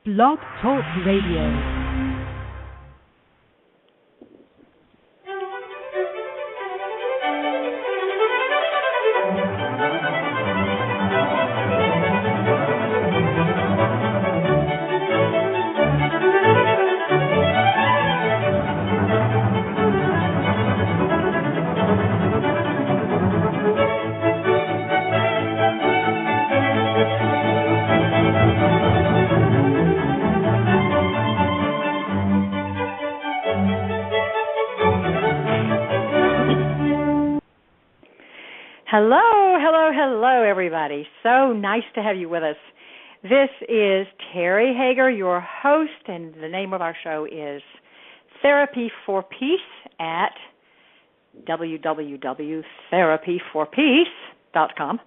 Blog Talk Radio. Hello, everybody. So nice to have you with us. This is Terry Hager, your host, and the name of our show is Therapy for Peace at www.therapyforpeace.com.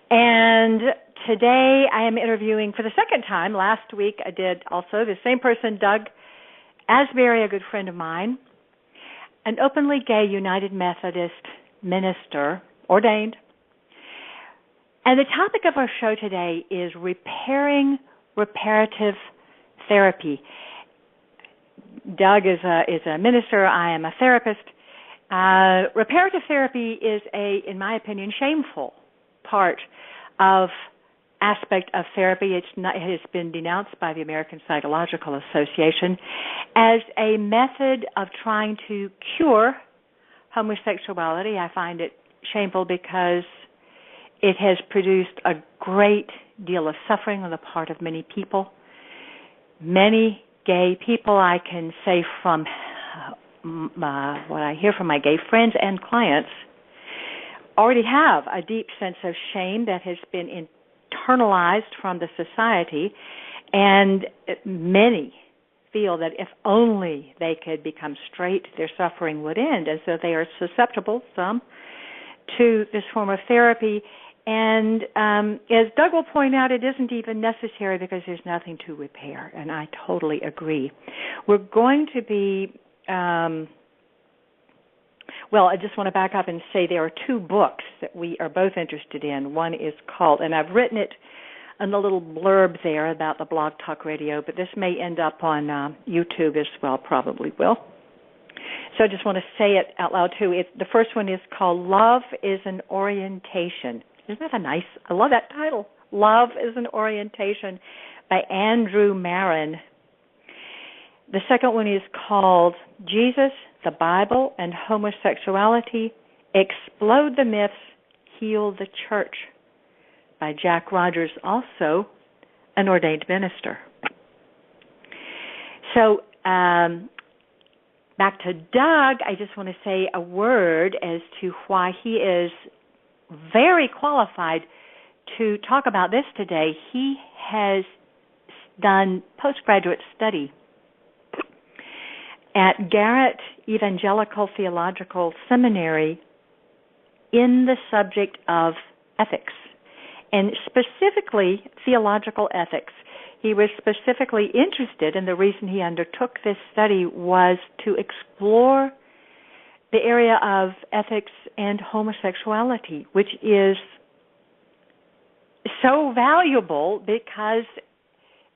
And today I am interviewing for the second time. Last week I did also the same person, Doug Asbury, a good friend of mine, an openly gay United Methodist minister, ordained. And the topic of our show today is reparative therapy. Doug is a minister. I am a therapist. Reparative therapy is in my opinion, shameful aspect of therapy. It has been denounced by the American Psychological Association as a method of trying to cure homosexuality. I find it shameful because it has produced a great deal of suffering on the part of many people. Many gay people, I can say from what I hear from my gay friends and clients, already have a deep sense of shame that has been internalized from the society, and many feel that if only they could become straight, their suffering would end, and so they are susceptible, some, to this form of therapy. And as Doug will point out, it isn't even necessary because there's nothing to repair, and I totally agree. We're going to be, I just want to back up and say there are two books that we are both interested in. One is called, and I've written it in a little blurb there about the Blog Talk Radio, but this may end up on YouTube as well, probably will. So I just want to say it out loud, too. The first one is called Love is an Orientation. Isn't that I love that title. Love is an Orientation by Andrew Marin. The second one is called Jesus, the Bible, and Homosexuality. Explode the Myths, Heal the Church by Jack Rogers, also an ordained minister. So, back to Doug, I just want to say a word as to why he is very qualified to talk about this today. He has done postgraduate study at Garrett Evangelical Theological Seminary in the subject of ethics, and specifically theological ethics. He was specifically interested, and the reason he undertook this study was to explore the area of ethics and homosexuality, which is so valuable because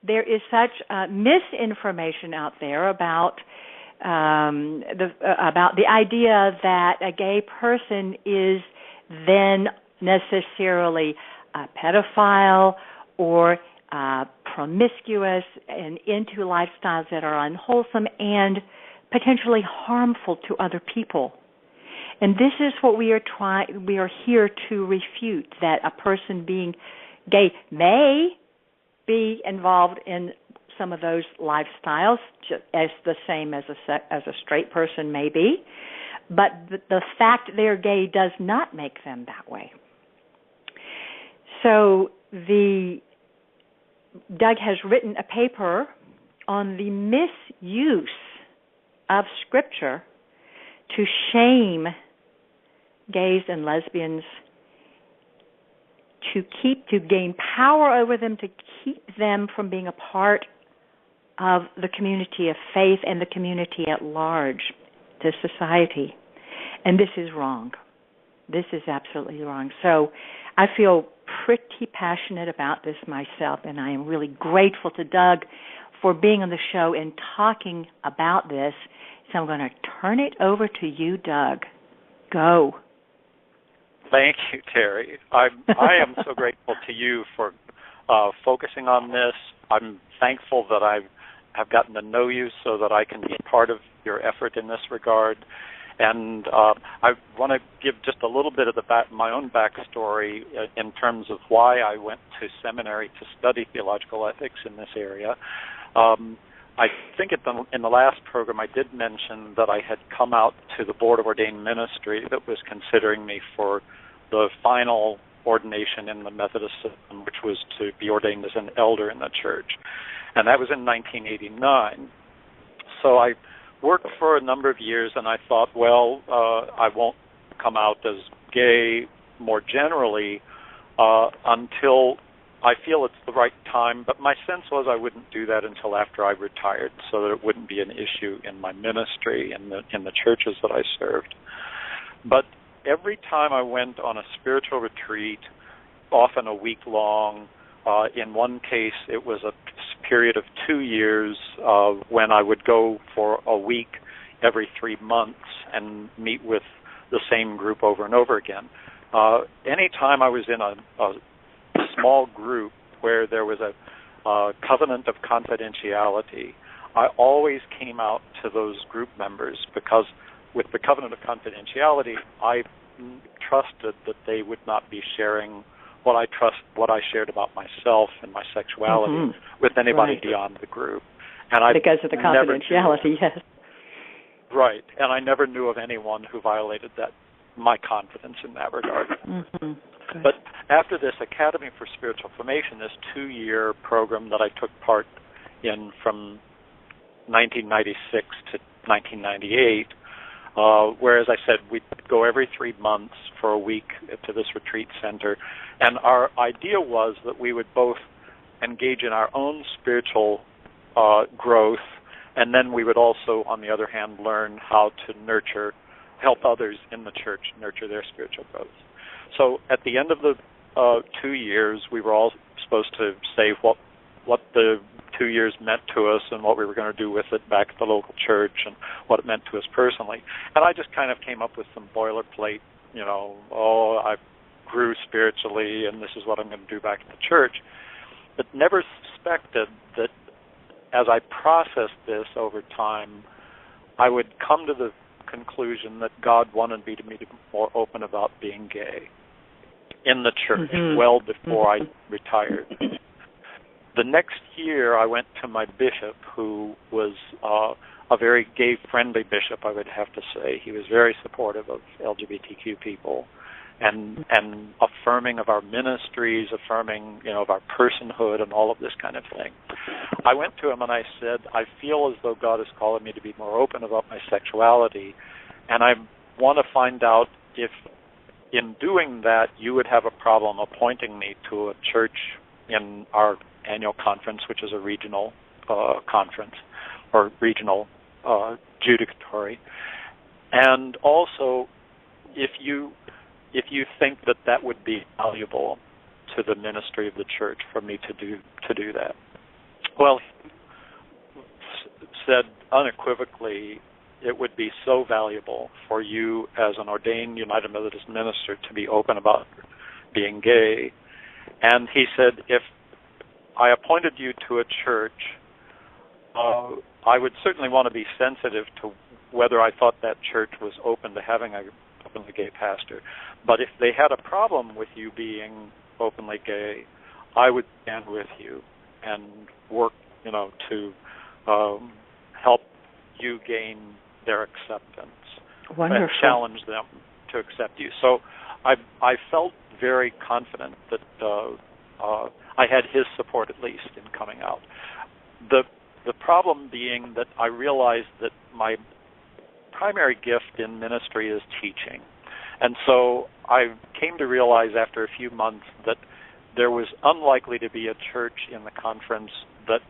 there is such misinformation out there about the idea that a gay person is then necessarily a pedophile or promiscuous and into lifestyles that are unwholesome and potentially harmful to other people. And this is what we are here to refute, that a person being gay may be involved in some of those lifestyles, just as the same as a straight person may be, but the fact they're gay does not make them that way. So Doug has written a paper on the misuse of Scripture to shame gays and lesbians, to gain power over them, to keep them from being a part of the community of faith and the community at large, to society. And this is wrong. This is absolutely wrong. So I feel pretty passionate about this myself, and I am really grateful to Doug for being on the show and talking about this. So I'm going to turn it over to you, Doug. Go. Thank you, Terry. I am so grateful to you for focusing on this. I'm thankful that I've gotten to know you so that I can be part of your effort in this regard. And I want to give just a little bit of my own backstory in terms of why I went to seminary to study theological ethics in this area. I think in the last program I did mention that I had come out to the Board of Ordained Ministry that was considering me for the final ordination in the Methodist system, which was to be ordained as an elder in the church. And that was in 1989. So I worked for a number of years, and I thought, well, I won't come out as gay more generally until I feel it's the right time. But my sense was I wouldn't do that until after I retired, so that it wouldn't be an issue in my ministry in the churches that I served. But every time I went on a spiritual retreat, often a week long, in one case it was a period of 2 years when I would go for a week every 3 months and meet with the same group over and over again. Any time I was in a small group where there was a covenant of confidentiality, I always came out to those group members, because with the covenant of confidentiality, I trusted that they would not be sharing what I shared about myself and my sexuality with anybody beyond the group. And because of the confidentiality, yes. Right, and I never knew of anyone who violated my confidence in that regard. Mm-hmm. But after this Academy for Spiritual Formation, this 2-year program that I took part in from 1996 to 1998, whereas I said we'd go every 3 months for a week to this retreat center, and our idea was that we would both engage in our own spiritual growth, and then we would also, on the other hand, learn how to help others in the church nurture their spiritual growth. So at the end of the 2 years, we were all supposed to say what the 2 years meant to us and what we were going to do with it back at the local church and what it meant to us personally. And I just kind of came up with some boilerplate, I grew spiritually and this is what I'm going to do back at the church. But never suspected that as I processed this over time, I would come to the conclusion that God wanted me to be more open about being gay in the church well before I retired. The next year, I went to my bishop, who was a very gay-friendly bishop, I would have to say. He was very supportive of LGBTQ people and affirming of our ministries, affirming, of our personhood and all of this kind of thing. I went to him and I said, I feel as though God is calling me to be more open about my sexuality, and I want to find out if in doing that you would have a problem appointing me to a church in our annual conference, which is a regional conference or regional judicatory, and also if you think that would be valuable to the ministry of the church for me to do that. Well, he said unequivocally, it would be so valuable for you as an ordained United Methodist minister to be open about being gay. And he said, if I appointed you to a church, I would certainly want to be sensitive to whether I thought that church was open to having a openly gay pastor. But if they had a problem with you being openly gay, I would stand with you and work, to help you gain their acceptance. Wonderful. And challenge them to accept you. So I felt very confident that I had his support at least in coming out. The problem being that I realized that my primary gift in ministry is teaching. And so I came to realize after a few months that there was unlikely to be a church in the conference that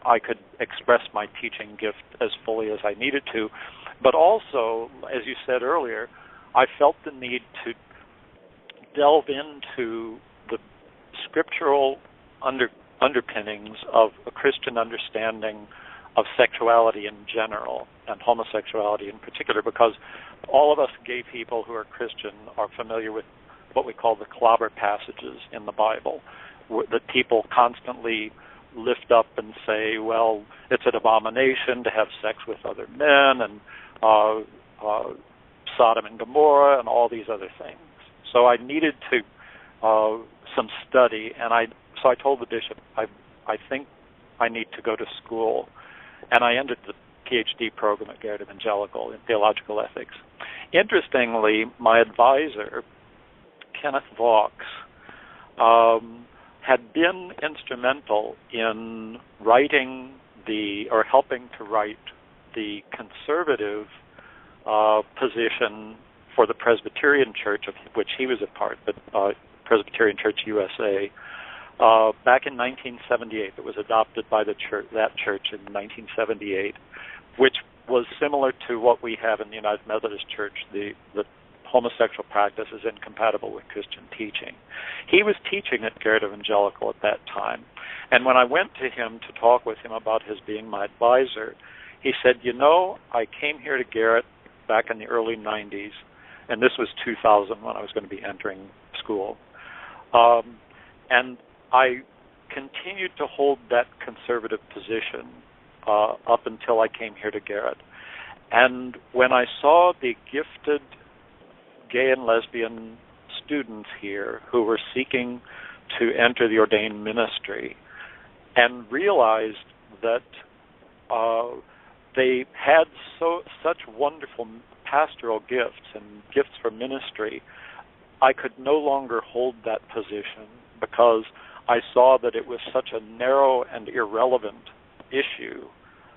I could express my teaching gift as fully as I needed to. But also, as you said earlier, I felt the need to delve into scriptural underpinnings of a Christian understanding of sexuality in general and homosexuality in particular, because all of us gay people who are Christian are familiar with what we call the clobber passages in the Bible, that people constantly lift up and say, well, it's an abomination to have sex with other men, and Sodom and Gomorrah, and all these other things. So I needed some study, and so I told the bishop, I think I need to go to school, and I ended the PhD program at Garrett Evangelical in theological ethics. Interestingly, my advisor, Kenneth Vaux, had been instrumental in helping to write the conservative position for the Presbyterian Church, of which he was a part, but Presbyterian Church USA, back in 1978. It was adopted by that church in 1978, which was similar to what we have in the United Methodist Church. The homosexual practice is incompatible with Christian teaching. He was teaching at Garrett Evangelical at that time, and when I went to him to talk with him about his being my advisor, he said, I came here to Garrett back in the early 90s, and this was 2000 when I was going to be entering school, and I continued to hold that conservative position up until I came here to Garrett. And when I saw the gifted gay and lesbian students here who were seeking to enter the ordained ministry, and realized that they had such wonderful pastoral gifts and gifts for ministry, I could no longer hold that position because I saw that it was such a narrow and irrelevant issue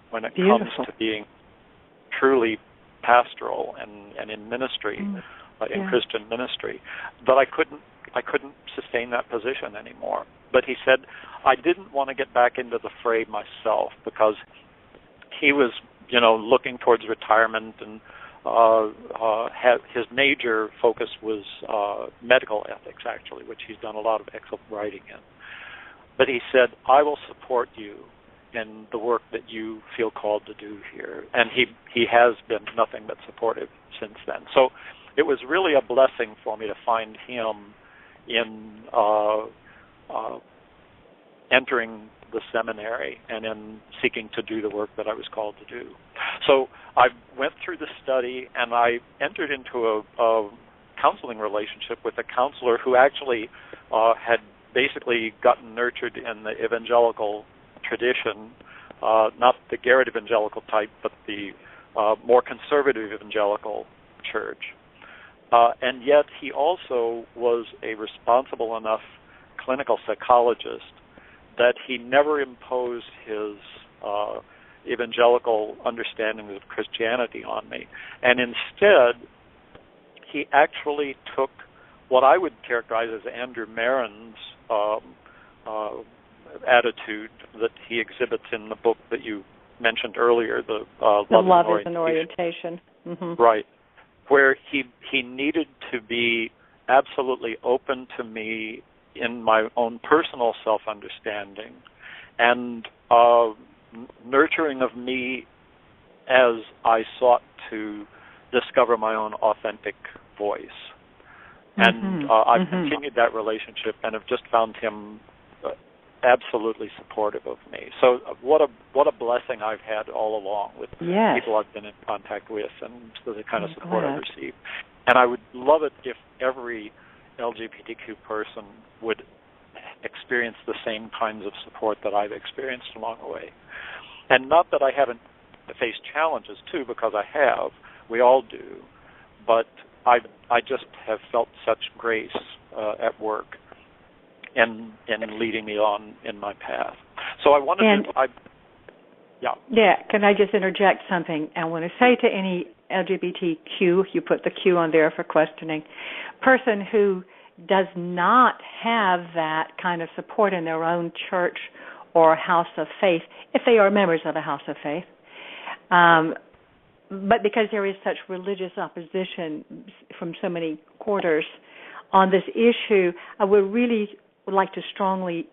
when it comes to being truly pastoral and in ministry, in Christian ministry, that I couldn't sustain that position anymore. But he said I didn't want to get back into the fray myself because he was, looking towards retirement, and his major focus was medical ethics, actually, which he's done a lot of excellent writing in. But he said, I will support you in the work that you feel called to do here. And he has been nothing but supportive since then. So it was really a blessing for me to find him in entering the seminary and in seeking to do the work that I was called to do. So I went through the study, and I entered into a counseling relationship with a counselor who actually had basically gotten nurtured in the evangelical tradition, not the Garrett evangelical type, but the more conservative evangelical church. And yet he also was a responsible enough clinical psychologist that he never imposed his evangelical understanding of Christianity on me. And instead, he actually took what I would characterize as Andrew Marin's attitude that he exhibits in the book that you mentioned earlier, the Love is an Orientation. Mm-hmm. Right, where he needed to be absolutely open to me in my own personal self-understanding and nurturing of me as I sought to discover my own authentic voice. And I've continued that relationship and have just found him absolutely supportive of me. So what a blessing I've had all along with people I've been in contact with and the kind of support I've received. And I would love it if every LGBTQ person would experience the same kinds of support that I've experienced along the way. And not that I haven't faced challenges too, because I have. We all do. But I just have felt such grace at work and leading me on in my path. So I wanted can I just interject something? I want to say to any LGBTQ, you put the Q on there for questioning, person who does not have that kind of support in their own church or house of faith, if they are members of a house of faith, but because there is such religious opposition from so many quarters on this issue, I would really would like to strongly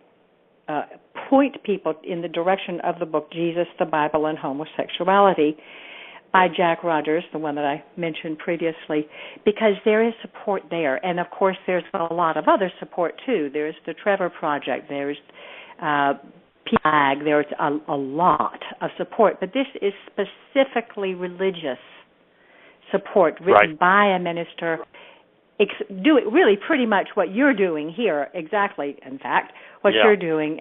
point people in the direction of the book Jesus, the Bible, and Homosexuality by Jack Rogers, the one that I mentioned previously, because there is support there. And, of course, there's a lot of other support, too. There's the Trevor Project. There's PLAG. There's a lot of support. But this is specifically religious support written by a minister, doing really pretty much what you're doing here, exactly, in fact, what you're doing,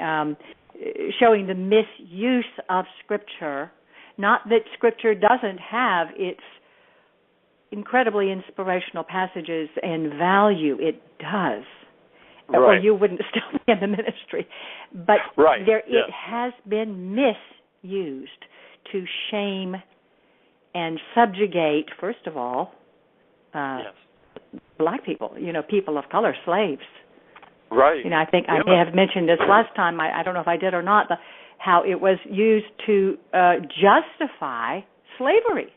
showing the misuse of Scripture. Not that Scripture doesn't have its incredibly inspirational passages and value. It does. Or you wouldn't still be in the ministry. But it has been misused to shame and subjugate, first of all, black people, people of color, slaves. Right. I think I may have mentioned this last time. I don't know if I did or not, but how it was used to justify slavery.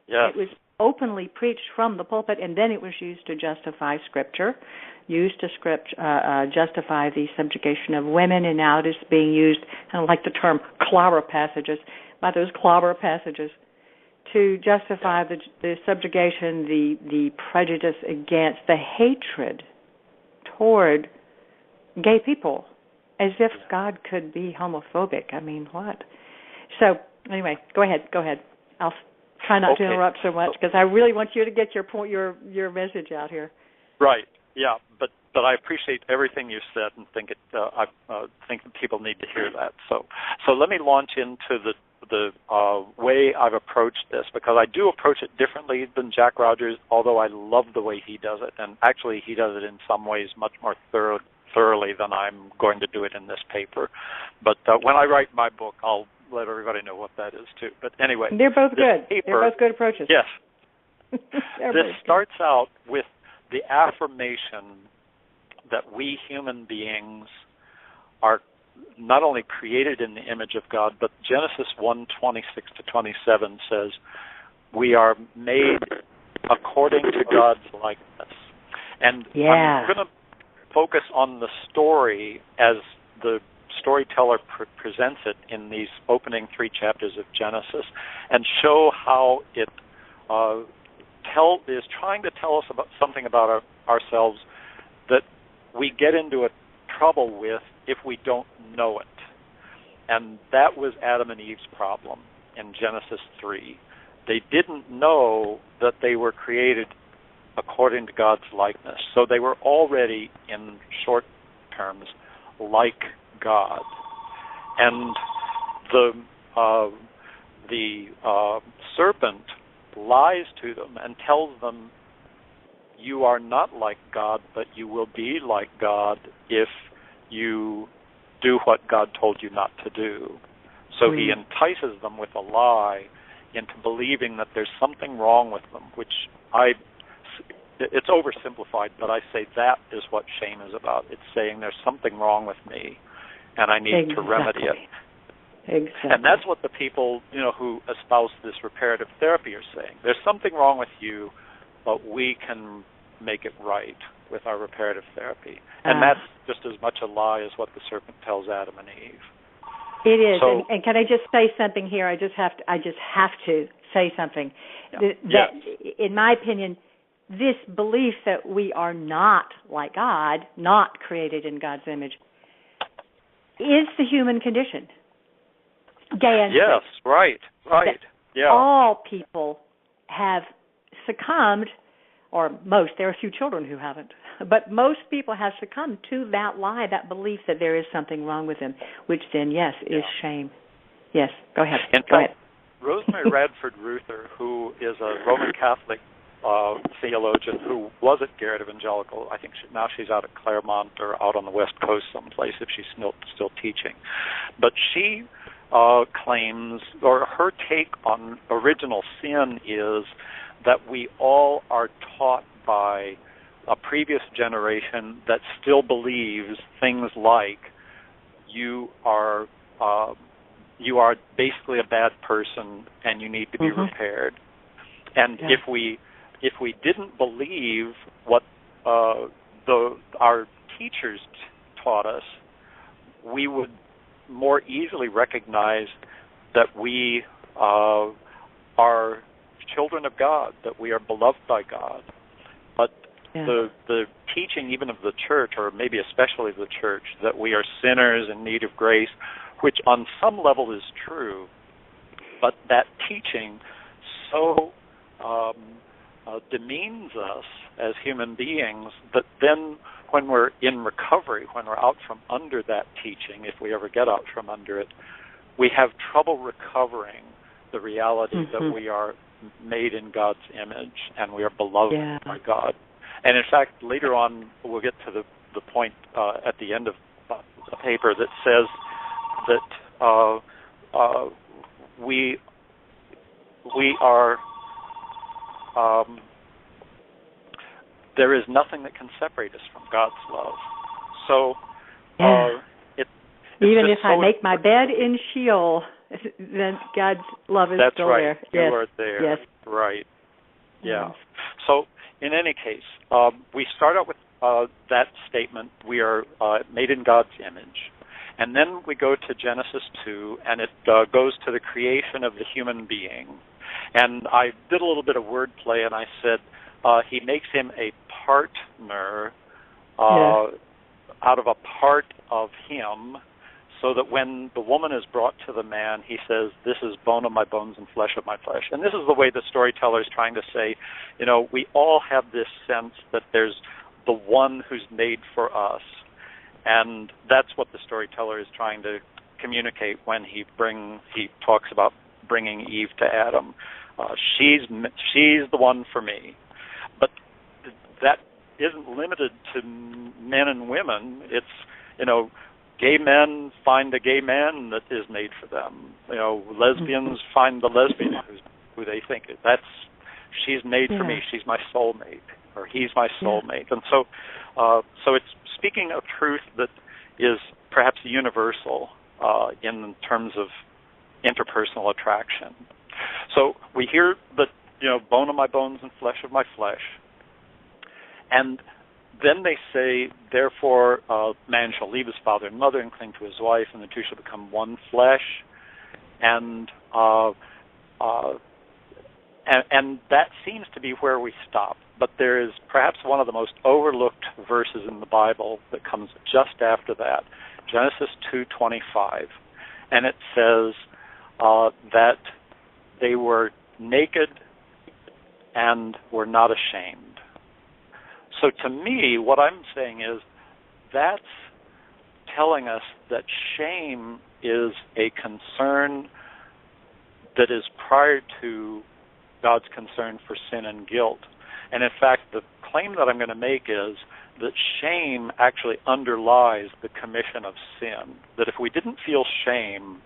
Yes. It was openly preached from the pulpit, and then it was used to justify Scripture, used to justify the subjugation of women, and now it is being used, I don't like the term clobber passages, by those clobber passages, to justify the subjugation, the prejudice against, the hatred toward gay people, as if God could be homophobic. I mean, what? So, anyway, go ahead. I'll try not to interrupt so much, because I really want you to get your point, your message out here. Right. Yeah, but I appreciate everything you said, and think I think that people need to hear that. So let me launch into the way I've approached this, because I do approach it differently than Jack Rogers, although I love the way he does it, and actually he does it in some ways much more thoroughly than I'm going to do it in this paper. But when I write my book, I'll let everybody know what that is too. But anyway, they're both good. They're both good approaches. Yes. This starts out with the affirmation that we human beings are not only created in the image of God, but Genesis 1:26-27 says we are made according to God's likeness. And I'm going to focus on the story as the storyteller presents it in these opening 3 chapters of Genesis, and show how it is trying to tell us about something about ourselves that we get into a trouble with if we don't know it. And that was Adam and Eve's problem in Genesis 3. They didn't know that they were created according to God's likeness. So they were already, in short terms, like God. And the serpent lies to them and tells them, you are not like God, but you will be like God if you do what God told you not to do. So he entices them with a lie into believing that there's something wrong with them, which it's oversimplified, but I say that is what shame is about. It's saying there's something wrong with me, and I need to remedy it. Exactly. And that's what the people, who espouse this reparative therapy are saying. There's something wrong with you, but we can make it right with our reparative therapy. And that's just as much a lie as what the serpent tells Adam and Eve. It is. So, and can I just say something here? I just have to say something. Yeah. That, in my opinion, this belief that we are not like God, not created in God's image, is the human condition. Gay and yes, right. Yeah. All people have succumbed, or most, there are a few children who haven't, but most people have succumbed to that lie, that belief that there is something wrong with them, which then, is shame. Yes, go ahead. Go ahead. Rosemary Radford Ruther, who is a Roman Catholic theologian who was at Garrett Evangelical, I think now she's out at Claremont or out on the West Coast someplace if she's still teaching. But she claims, or her take on original sin is that we all are taught by a previous generation that still believes things like you are basically a bad person and you need to be repaired. And if we didn't believe what our teachers taught us, we would more easily recognize that we are children of God, that we are beloved by God. But the teaching even of the church, or maybe especially the church, that we are sinners in need of grace, which on some level is true, but that teaching so demeans us as human beings that then when we're in recovery, when we're out from under that teaching, if we ever get out from under it, we have trouble recovering the reality that we are made in God's image and we are beloved by God. And in fact, later on, we'll get to the point at the end of the paper that says that we are there is nothing that can separate us from God's love. So even if I make my bed in Sheol, then God's love is still there. That's right. You are there. Yes. Right. Yeah. Yes. So in any case, we start out with that statement, we are made in God's image. And then we go to Genesis 2, and it goes to the creation of the human being. And I did a little bit of wordplay, and I said he makes him a partner out of a part of him, so that when the woman is brought to the man, he says, this is bone of my bones and flesh of my flesh. And this is the way the storyteller is trying to say, we all have this sense that there's the one who's made for us. And that's what the storyteller is trying to communicate when he talks about bringing Eve to Adam. She's the one for me. But that isn't limited to men and women. It's, gay men find a gay man that is made for them. Lesbians find the lesbian who they think is. She's made for me. She's my soulmate, or he's my soulmate. And so it's speaking a truth that is perhaps universal in terms of interpersonal attraction. So we hear that, bone of my bones and flesh of my flesh. And then they say, therefore, man shall leave his father and mother and cling to his wife, and the two shall become one flesh. And that seems to be where we stop. But there is perhaps one of the most overlooked verses in the Bible that comes just after that, Genesis 2:25, and it says that they were naked and were not ashamed. So to me, what I'm saying is that's telling us that shame is a concern that is prior to God's concern for sin and guilt. And in fact, the claim that I'm going to make is that shame actually underlies the commission of sin. That if we didn't feel shame,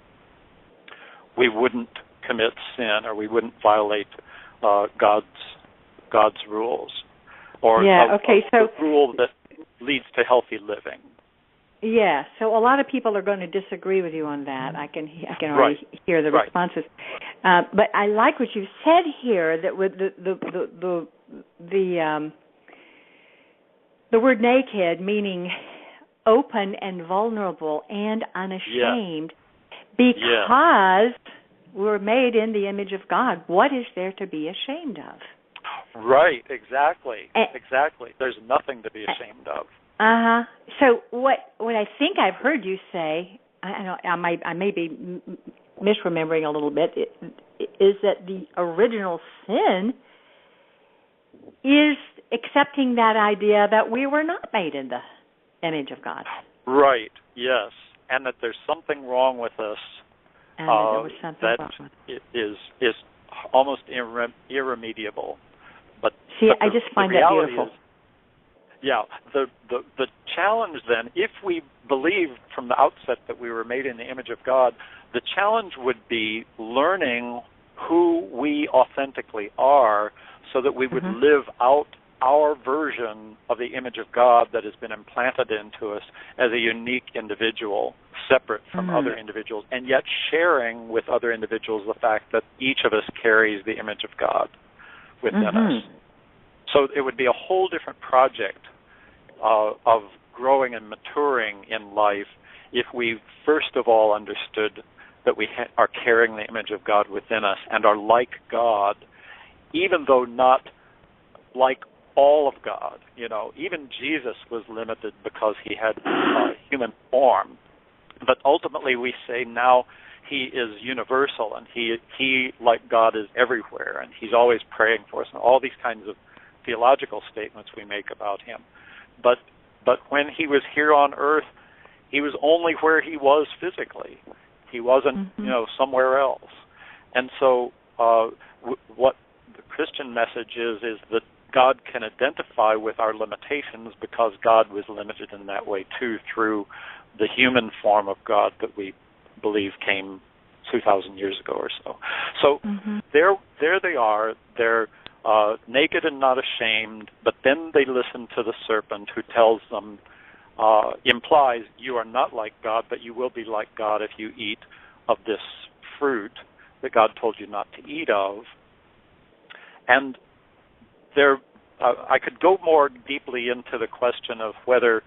we wouldn't commit sin, or we wouldn't violate God's rules, or the rule that leads to healthy living. Yeah, so a lot of people are going to disagree with you on that. I can already hear the responses. But I like what you said here, that with the word naked meaning open and vulnerable and unashamed, because we're made in the image of God. What is there to be ashamed of? Right, exactly. Exactly. There's nothing to be ashamed of. So what I think I've heard you say, I may be misremembering a little bit, is that the original sin is accepting that idea that we were not made in the image of God. Right, yes. And that there's something wrong with us is almost irremediable. But I just find that beautiful. The challenge then, if we believe from the outset that we were made in the image of God, the challenge would be learning who we authentically are so that we would live out our version of the image of God that has been implanted into us as a unique individual, separate from other individuals, and yet sharing with other individuals the fact that each of us carries the image of God within us. So it would be a whole different project of growing and maturing in life if we first of all understood that we are carrying the image of God within us and are like God, even though not like all of God. Even Jesus was limited because he had human form. But ultimately we say now he is universal, and he, like God, is everywhere, and he's always praying for us, and all these kinds of theological statements we make about him. But when he was here on earth, he was only where he was physically. He wasn't, somewhere else. And so what the Christian message is that God can identify with our limitations because God was limited in that way too, through the human form of God that we believe came 2,000 years ago or so. So there they are. They're naked and not ashamed, but then they listen to the serpent who tells them, implies you are not like God, but you will be like God if you eat of this fruit that God told you not to eat of. And I could go more deeply into the question of whether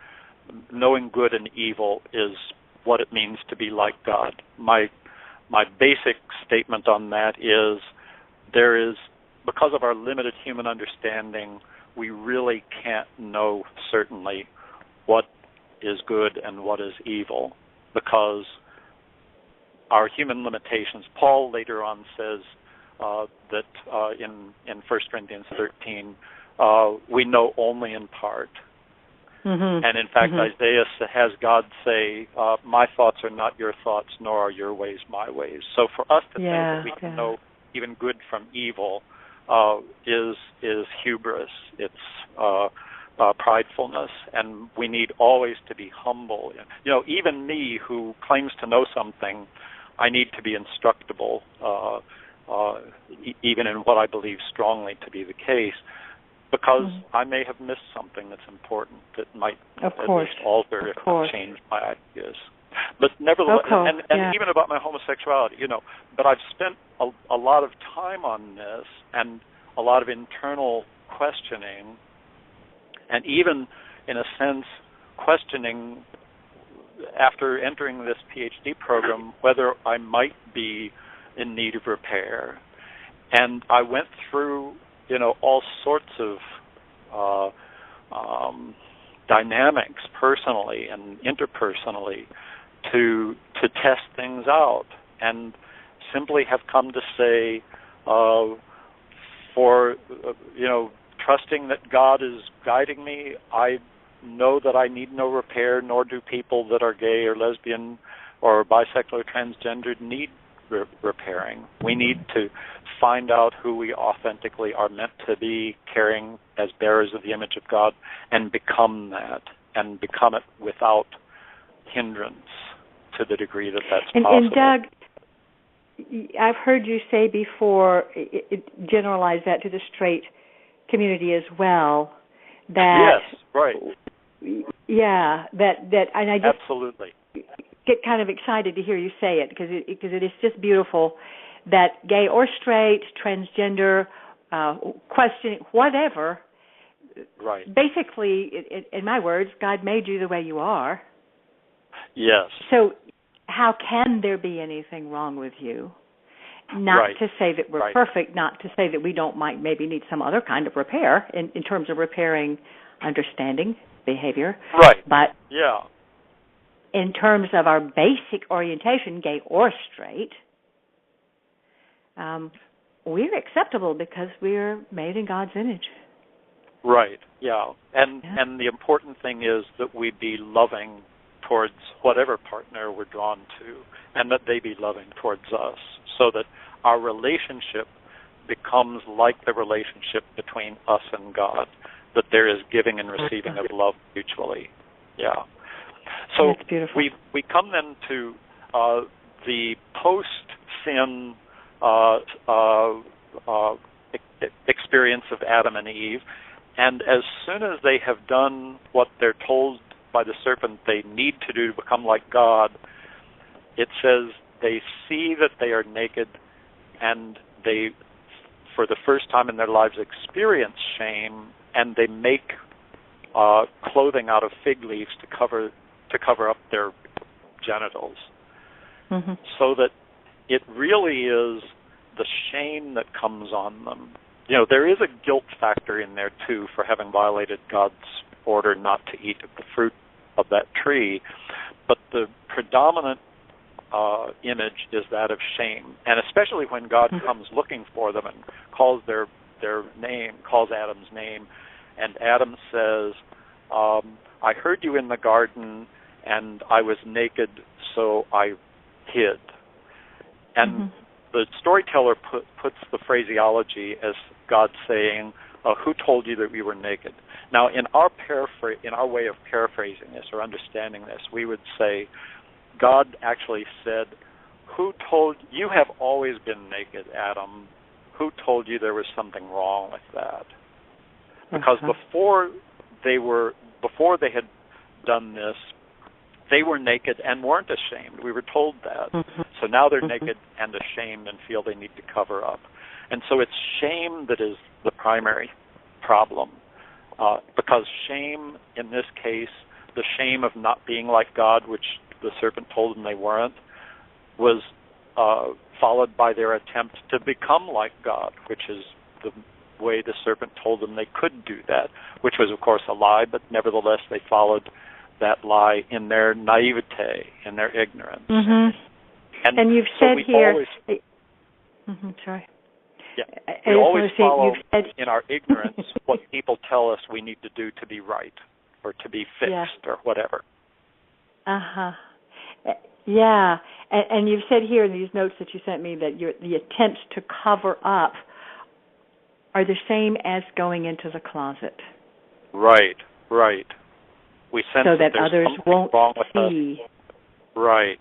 knowing good and evil is what it means to be like God. My basic statement on that is there is, because of our limited human understanding, we really can't know certainly what is good and what is evil, because our human limitations. Paul later on says that in 1 Corinthians 13, we know only in part. And in fact, Isaiah has God say, my thoughts are not your thoughts, nor are your ways my ways. So for us to think that we can know even good from evil is hubris. It's pridefulness, and we need always to be humble. Even me, who claims to know something, I need to be instructable, even in what I believe strongly to be the case, because I may have missed something that's important that might at least alter, if not change, my ideas. But nevertheless, and even about my homosexuality, but I've spent a lot of time on this and a lot of internal questioning, and even, in a sense, questioning, after entering this PhD program, whether I might be in need of repair. And I went through, all sorts of dynamics personally and interpersonally to test things out, and simply have come to say, trusting that God is guiding me, I know that I need no repair, nor do people that are gay or lesbian or bisexual or transgendered need repairing. We need to find out who we authentically are meant to be, carrying as bearers of the image of God, and become that, and become it without hindrance to the degree that that's possible. And Doug, I've heard you say before, generalize that to the straight community as well, that... Yes, right. Yeah, that and I just... Absolutely. Get kind of excited to hear you say it, because it is just beautiful that gay or straight, transgender, questioning, whatever, right. Basically, in my words, God made you the way you are. Yes. So how can there be anything wrong with you? Not to say that we're perfect, not to say that we might maybe need some other kind of repair in terms of repairing understanding, behavior. Right. But yeah. In terms of our basic orientation, gay or straight, we're acceptable because we're made in God's image. Right, yeah. And the important thing is that we be loving towards whatever partner we're drawn to, and that they be loving towards us, so that our relationship becomes like the relationship between us and God, that there is giving and receiving of love mutually. Yeah. So we come then to the post-sin experience of Adam and Eve, and as soon as they have done what they're told by the serpent they need to do to become like God, it says they see that they are naked, and they, for the first time in their lives, experience shame, and they make clothing out of fig leaves to cover up their genitals, so that it really is the shame that comes on them. There is a guilt factor in there too for having violated God's order not to eat of the fruit of that tree, but the predominant image is that of shame, and especially when God comes looking for them and calls their name, calls Adam's name, and Adam says, I heard you in the garden, and I was naked, so I hid. And the storyteller puts the phraseology as God saying, who told you that we were naked? Now, in our way of paraphrasing this or understanding this, we would say, God actually said, who told you have always been naked, Adam? Who told you there was something wrong with that? Because before they had done this, they were naked and weren't ashamed. We were told that. So now they're naked and ashamed and feel they need to cover up. And so it's shame that is the primary problem. Because shame, in this case, the shame of not being like God, which the serpent told them they weren't, was followed by their attempt to become like God, which is the way the serpent told them they could do that, which was, of course, a lie, but nevertheless they followed that lie in their naivete, in their ignorance. And you've said here... sorry. Yeah, we always follow in our ignorance what people tell us we need to do to be right or to be fixed or whatever. Yeah, and you've said here in these notes that you sent me that the attempts to cover up are the same as going into the closet. Right. We sense so that there's others won't wrong with see. Us. Right.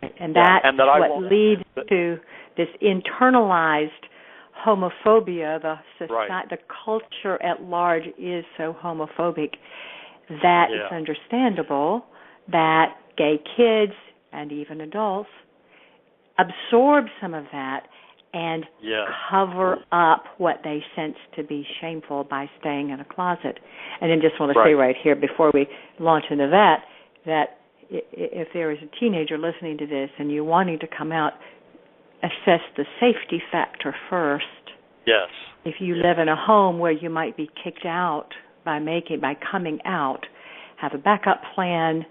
And that's and that what leads to this internalized homophobia. The culture at large is so homophobic that it's understandable that gay kids and even adults absorb some of that and cover up what they sense to be shameful by staying in a closet. And then just want to say right here before we launch into that if there is a teenager listening to this and you're wanting to come out, assess the safety factor first. Yes. If you live in a home where you might be kicked out by coming out, have a backup plan,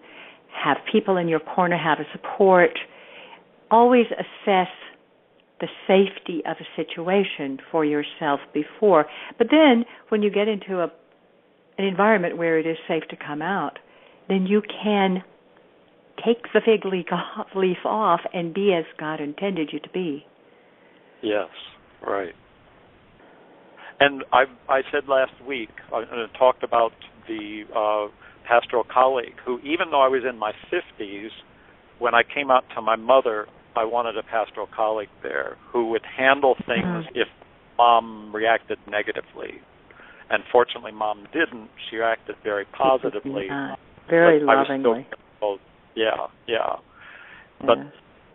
have people in your corner, have a support. Always assess the safety of a situation for yourself before. But then when you get into an environment where it is safe to come out, then you can take the fig leaf off and be as God intended you to be. Yes, right. And I said last week, I talked about the pastoral colleague who, even though I was in my 50s, when I came out to my mother, I wanted a pastoral colleague there who would handle things if Mom reacted negatively. And fortunately, Mom didn't. She reacted very positively. Very lovingly. But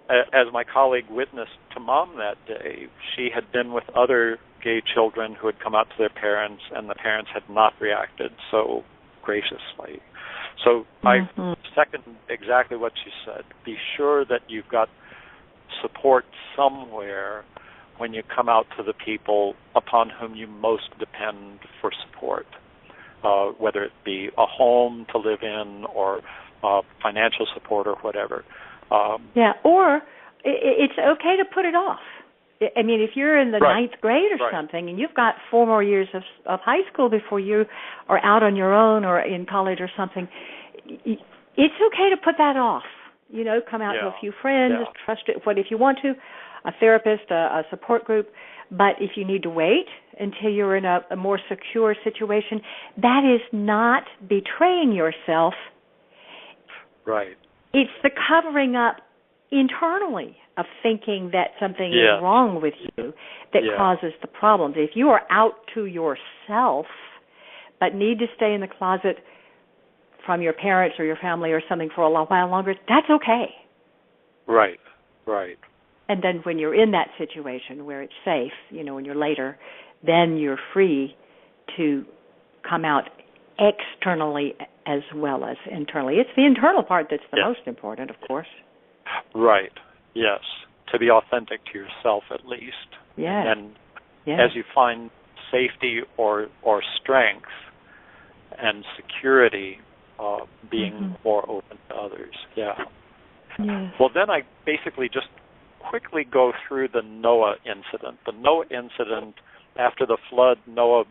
as my colleague witnessed to Mom that day, she had been with other gay children who had come out to their parents, and the parents had not reacted so graciously. So I second exactly what she said. Be sure that you've got support somewhere when you come out to the people upon whom you most depend for support, whether it be a home to live in or financial support or whatever. Or it's okay to put it off. I mean, if you're in the ninth grade or something and you've got 4 more years of high school before you are out on your own or in college or something, it's okay to put that off. Come out to a few friends, trust it. What if you want to, a therapist, a support group. But if you need to wait until you're in a more secure situation, that is not betraying yourself. Right. It's the covering up internally of thinking that something is wrong with you that causes the problems. If you are out to yourself but need to stay in the closet from your parents or your family or something for a long while longer, that's okay. Right. And then when you're in that situation where it's safe, when you're later, then you're free to come out externally as well as internally. It's the internal part that's the most important, of course. Right. Yes. To be authentic to yourself, at least. Yes. And then as you find safety or strength and security, being more open to others. Yeah. Yes. Well, then I basically just quickly go through the Noah incident. The Noah incident, after the flood, Noah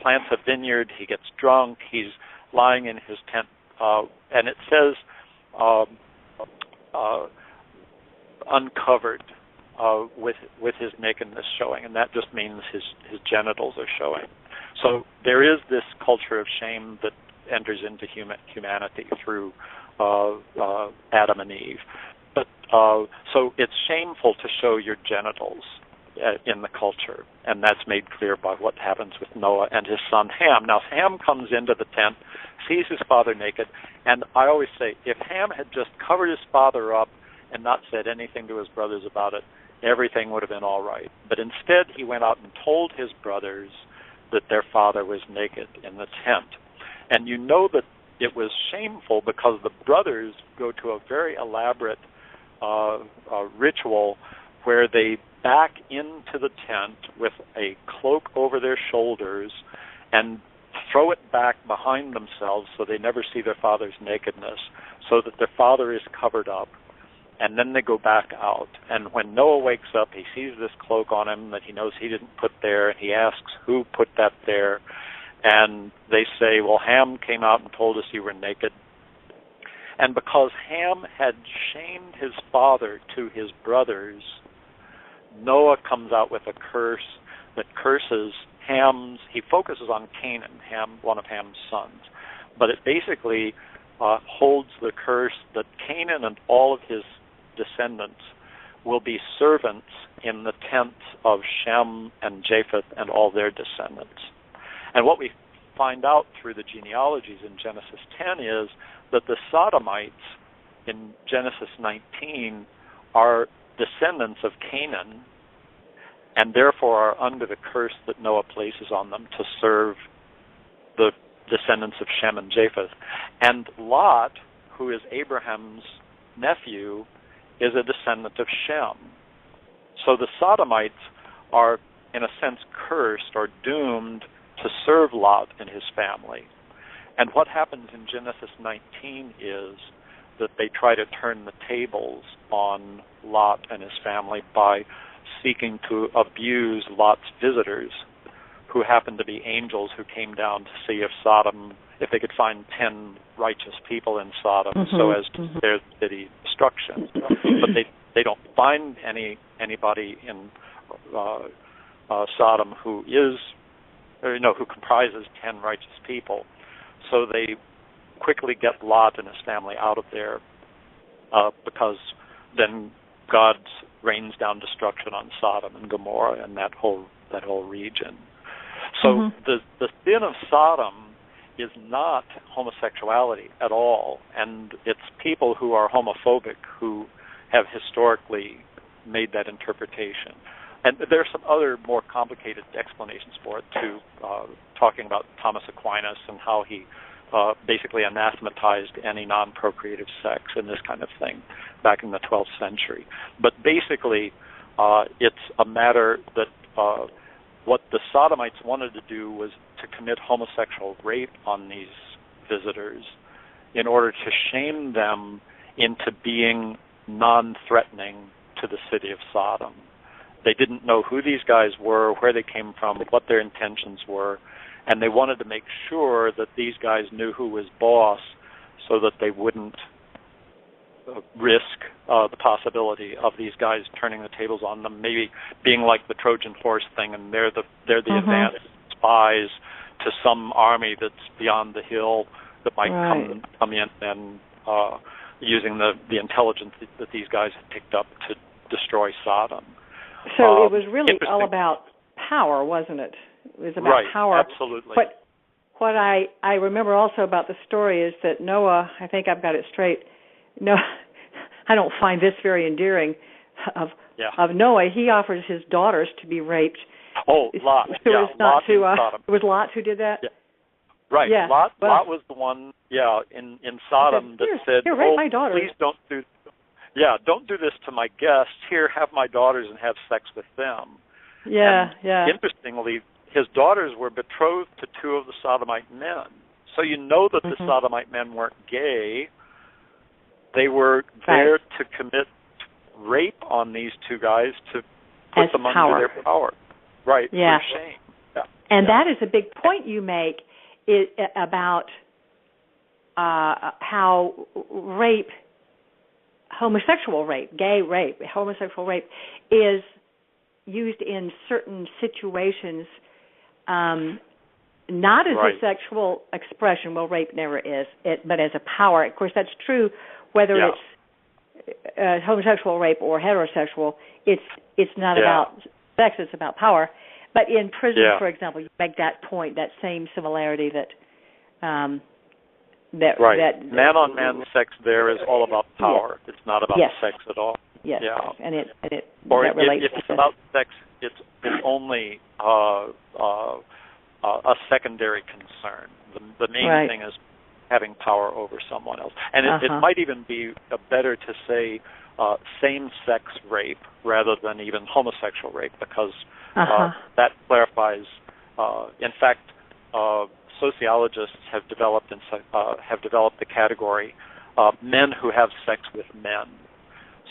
plants a vineyard, he gets drunk, he's lying in his tent, and it says uncovered with his nakedness showing, and that just means his genitals are showing. So there is this culture of shame that enters into humanity through Adam and Eve. But so it's shameful to show your genitals in the culture, and that's made clear by what happens with Noah and his son Ham. Now, Ham comes into the tent, sees his father naked, and I always say, if Ham had just covered his father up and not said anything to his brothers about it, everything would have been all right. But instead, he went out and told his brothers that their father was naked in the tent. And you know that it was shameful because the brothers go to a very elaborate ritual where they back into the tent with a cloak over their shoulders and throw it back behind themselves so they never see their father's nakedness, so that their father is covered up. And then they go back out. And when Noah wakes up, he sees this cloak on him that he knows he didn't put there, and he asks who put that there. And they say, well, Ham came out and told us you were naked. And because Ham had shamed his father to his brothers, Noah comes out with a curse that curses Ham's. He focuses on Canaan, one of Ham's sons. But it basically holds the curse that Canaan and all of his descendants will be servants in the tents of Shem and Japheth and all their descendants. And what we find out through the genealogies in Genesis 10 is that the Sodomites in Genesis 19 are descendants of Canaan, and therefore are under the curse that Noah places on them to serve the descendants of Shem and Japheth. And Lot, who is Abraham's nephew, is a descendant of Shem. So the Sodomites are, in a sense, cursed or doomed to serve Lot and his family. And what happens in Genesis 19 is that they try to turn the tables on Lot and his family by seeking to abuse Lot's visitors, who happened to be angels who came down to see if they could find 10 righteous people in Sodom, so as to spare the city destruction. But they don't find anybody in Sodom who comprises 10 righteous people. So they quickly get Lot and his family out of there, because then God rains down destruction on Sodom and Gomorrah and that whole region. So the sin of Sodom is not homosexuality at all, and it's people who are homophobic who have historically made that interpretation. And there are some other more complicated explanations for it, too, talking about Thomas Aquinas and how he basically anathematized any non-procreative sex and this kind of thing back in the 12th century. But basically, it's a matter that what the Sodomites wanted to do was to commit homosexual rape on these visitors in order to shame them into being non-threatening to the city of Sodom. They didn't know who these guys were, where they came from, what their intentions were, and they wanted to make sure that these guys knew who was boss so that they wouldn't risk the possibility of these guys turning the tables on them, maybe being like the Trojan horse thing, and they're the advanced spies to some army that's beyond the hill that might come in and using the intelligence that these guys had picked up to destroy Sodom. So it was really all about power, wasn't it? It was about power. Absolutely. What I remember also about the story is that Noah, I think I've got it straight, no, I don't find this very endearing of Noah. He offers his daughters to be raped. Oh, Lot. It was Lot who did that? Yeah. Right. Yeah. Lot was the one, in Sodom that said, here, rape my daughter. Please don't do this to my guests. Here, have my daughters and have sex with them. Yeah, and interestingly, his daughters were betrothed to two of the Sodomite men. So you know that the Sodomite men weren't gay. They were there to commit rape on these two guys to put them under their power. Right, yeah. for shame. Yeah. And that is a big point you make about how rape, homosexual rape, gay rape, homosexual rape, is used in certain situations, not as a sexual expression. Well, rape never is, but as a power. Of course, that's true whether it's homosexual rape or heterosexual. It's not about sex; it's about power. But in prison, for example, you make that point, that same similarity that man-on-man sex there is all about power. It's not about sex at all. Yes, yeah. And it or that relates if it's about sex, it's only a secondary concern. The main thing is having power over someone else. And it might even be better to say same-sex rape rather than even homosexual rape, because that clarifies. In fact, sociologists have developed the category men who have sex with men.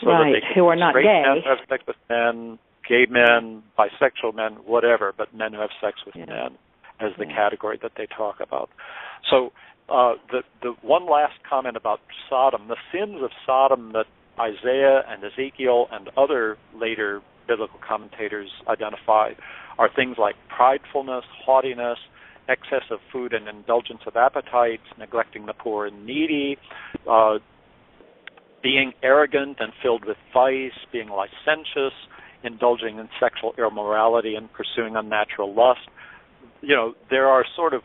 So that they can, who are not straight gay. men who have sex with men, gay men, bisexual men, whatever, but men who have sex with men as the category that they talk about. So the one last comment about Sodom, the sins of Sodom that Isaiah and Ezekiel and other later biblical commentators identify are things like pridefulness, haughtiness, excess of food and indulgence of appetites, neglecting the poor and needy, being arrogant and filled with vice, being licentious, indulging in sexual immorality and pursuing unnatural lust. You know, there are sort of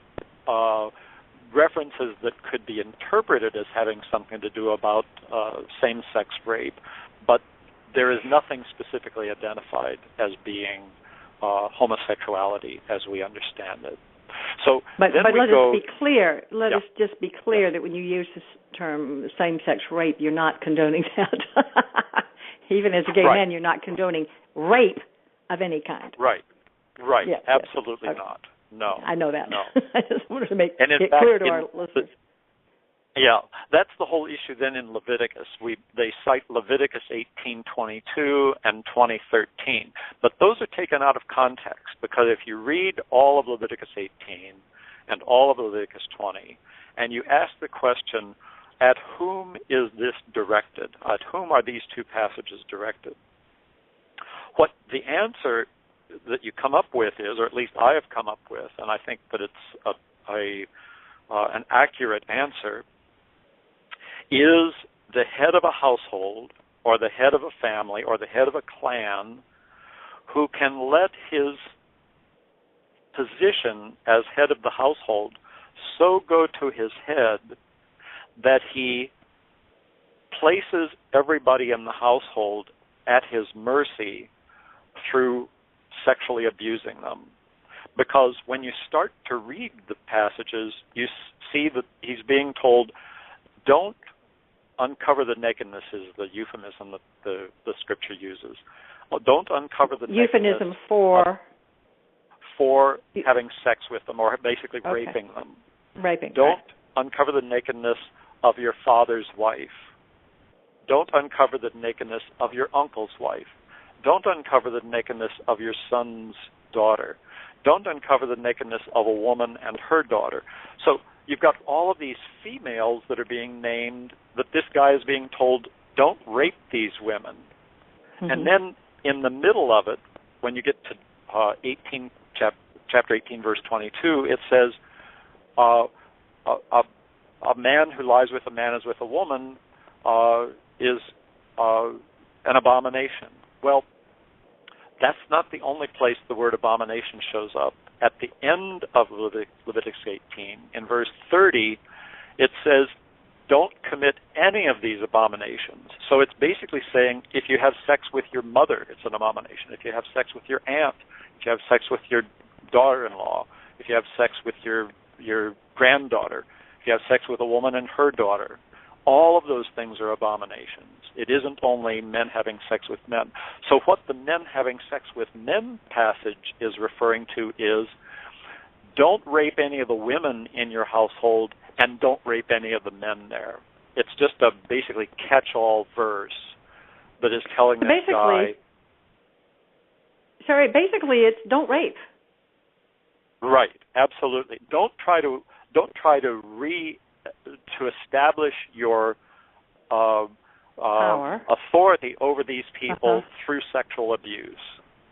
references that could be interpreted as having something to do about same-sex rape, but there is nothing specifically identified as being homosexuality as we understand it. So, but let us be clear. Let us just be clear that when you use this term same-sex rape, you're not condoning that. Even as a gay man, you're not condoning rape of any kind. Right. Yes, Absolutely yes. not. No. I know that. No. I just wanted to make it fact, clear to our listeners. That's the whole issue then in Leviticus. They cite Leviticus 18:22 and 20:13, but those are taken out of context, because if you read all of Leviticus 18 and all of Leviticus 20, and you ask the question, at whom is this directed? At whom are these two passages directed? What the answer that you come up with is, or at least I have come up with, and I think that it's an accurate answer, is the head of a household or the head of a family or the head of a clan who can let his position as head of the household so go to his head that he places everybody in the household at his mercy through sexually abusing them. Because when you start to read the passages, you see that he's being told, don't uncover the nakedness is the euphemism that the scripture uses. Don't uncover the euphemism nakedness for having sex with them or basically raping them. Don't uncover the nakedness of your father's wife. Don't uncover the nakedness of your uncle's wife. Don't uncover the nakedness of your son's daughter. Don't uncover the nakedness of a woman and her daughter. So you've got all of these females that are being named, that this guy is being told, don't rape these women. Mm-hmm. And then in the middle of it, when you get to chapter 18, verse 22, it says, a man who lies with a man as with a woman is an abomination. Well, that's not the only place the word abomination shows up. At the end of Leviticus 18, in verse 30, it says, don't commit any of these abominations. So it's basically saying, if you have sex with your mother, it's an abomination. If you have sex with your aunt, if you have sex with your daughter-in-law, if you have sex with your granddaughter, if you have sex with a woman and her daughter, all of those things are abominations. It isn't only men having sex with men. So what the men having sex with men passage is referring to is, don't rape any of the women in your household and don't rape any of the men there. It's just a basically catch-all verse that is telling this guy... Sorry, basically it's don't rape. Right, absolutely. Don't try to establish your authority over these people through sexual abuse.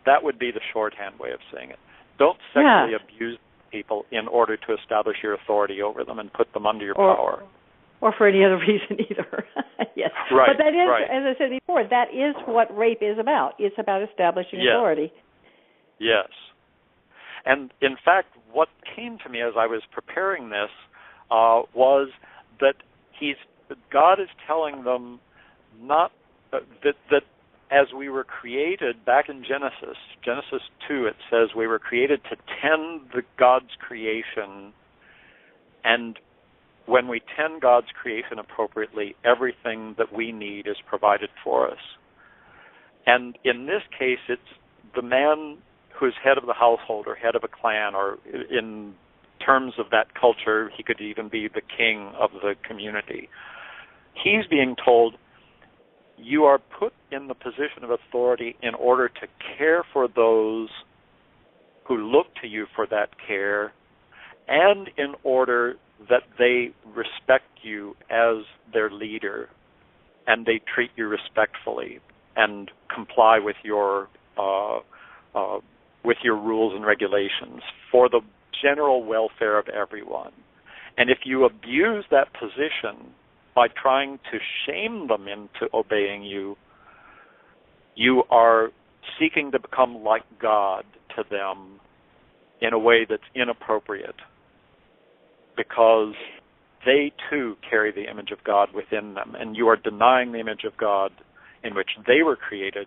That would be the shorthand way of saying it. Don't sexually abuse people in order to establish your authority over them and put them under your power. Or for any other reason either. Yes. Right. But that is, as I said before, that is what rape is about. It's about establishing authority. Yes. And in fact, what came to me as I was preparing this was that God is telling them not that as we were created back in Genesis 2, it says we were created to tend God's creation, and when we tend God's creation appropriately, everything that we need is provided for us. And in this case, it's the man who's head of the household or head of a clan, or in terms of that culture, he could even be the king of the community. He's being told, you are put in the position of authority in order to care for those who look to you for that care, and in order that they respect you as their leader and they treat you respectfully and comply with your rules and regulations for the general welfare of everyone. And if you abuse that position by trying to shame them into obeying you, you are seeking to become like God to them in a way that's inappropriate, because they too carry the image of God within them, and you are denying the image of God in which they were created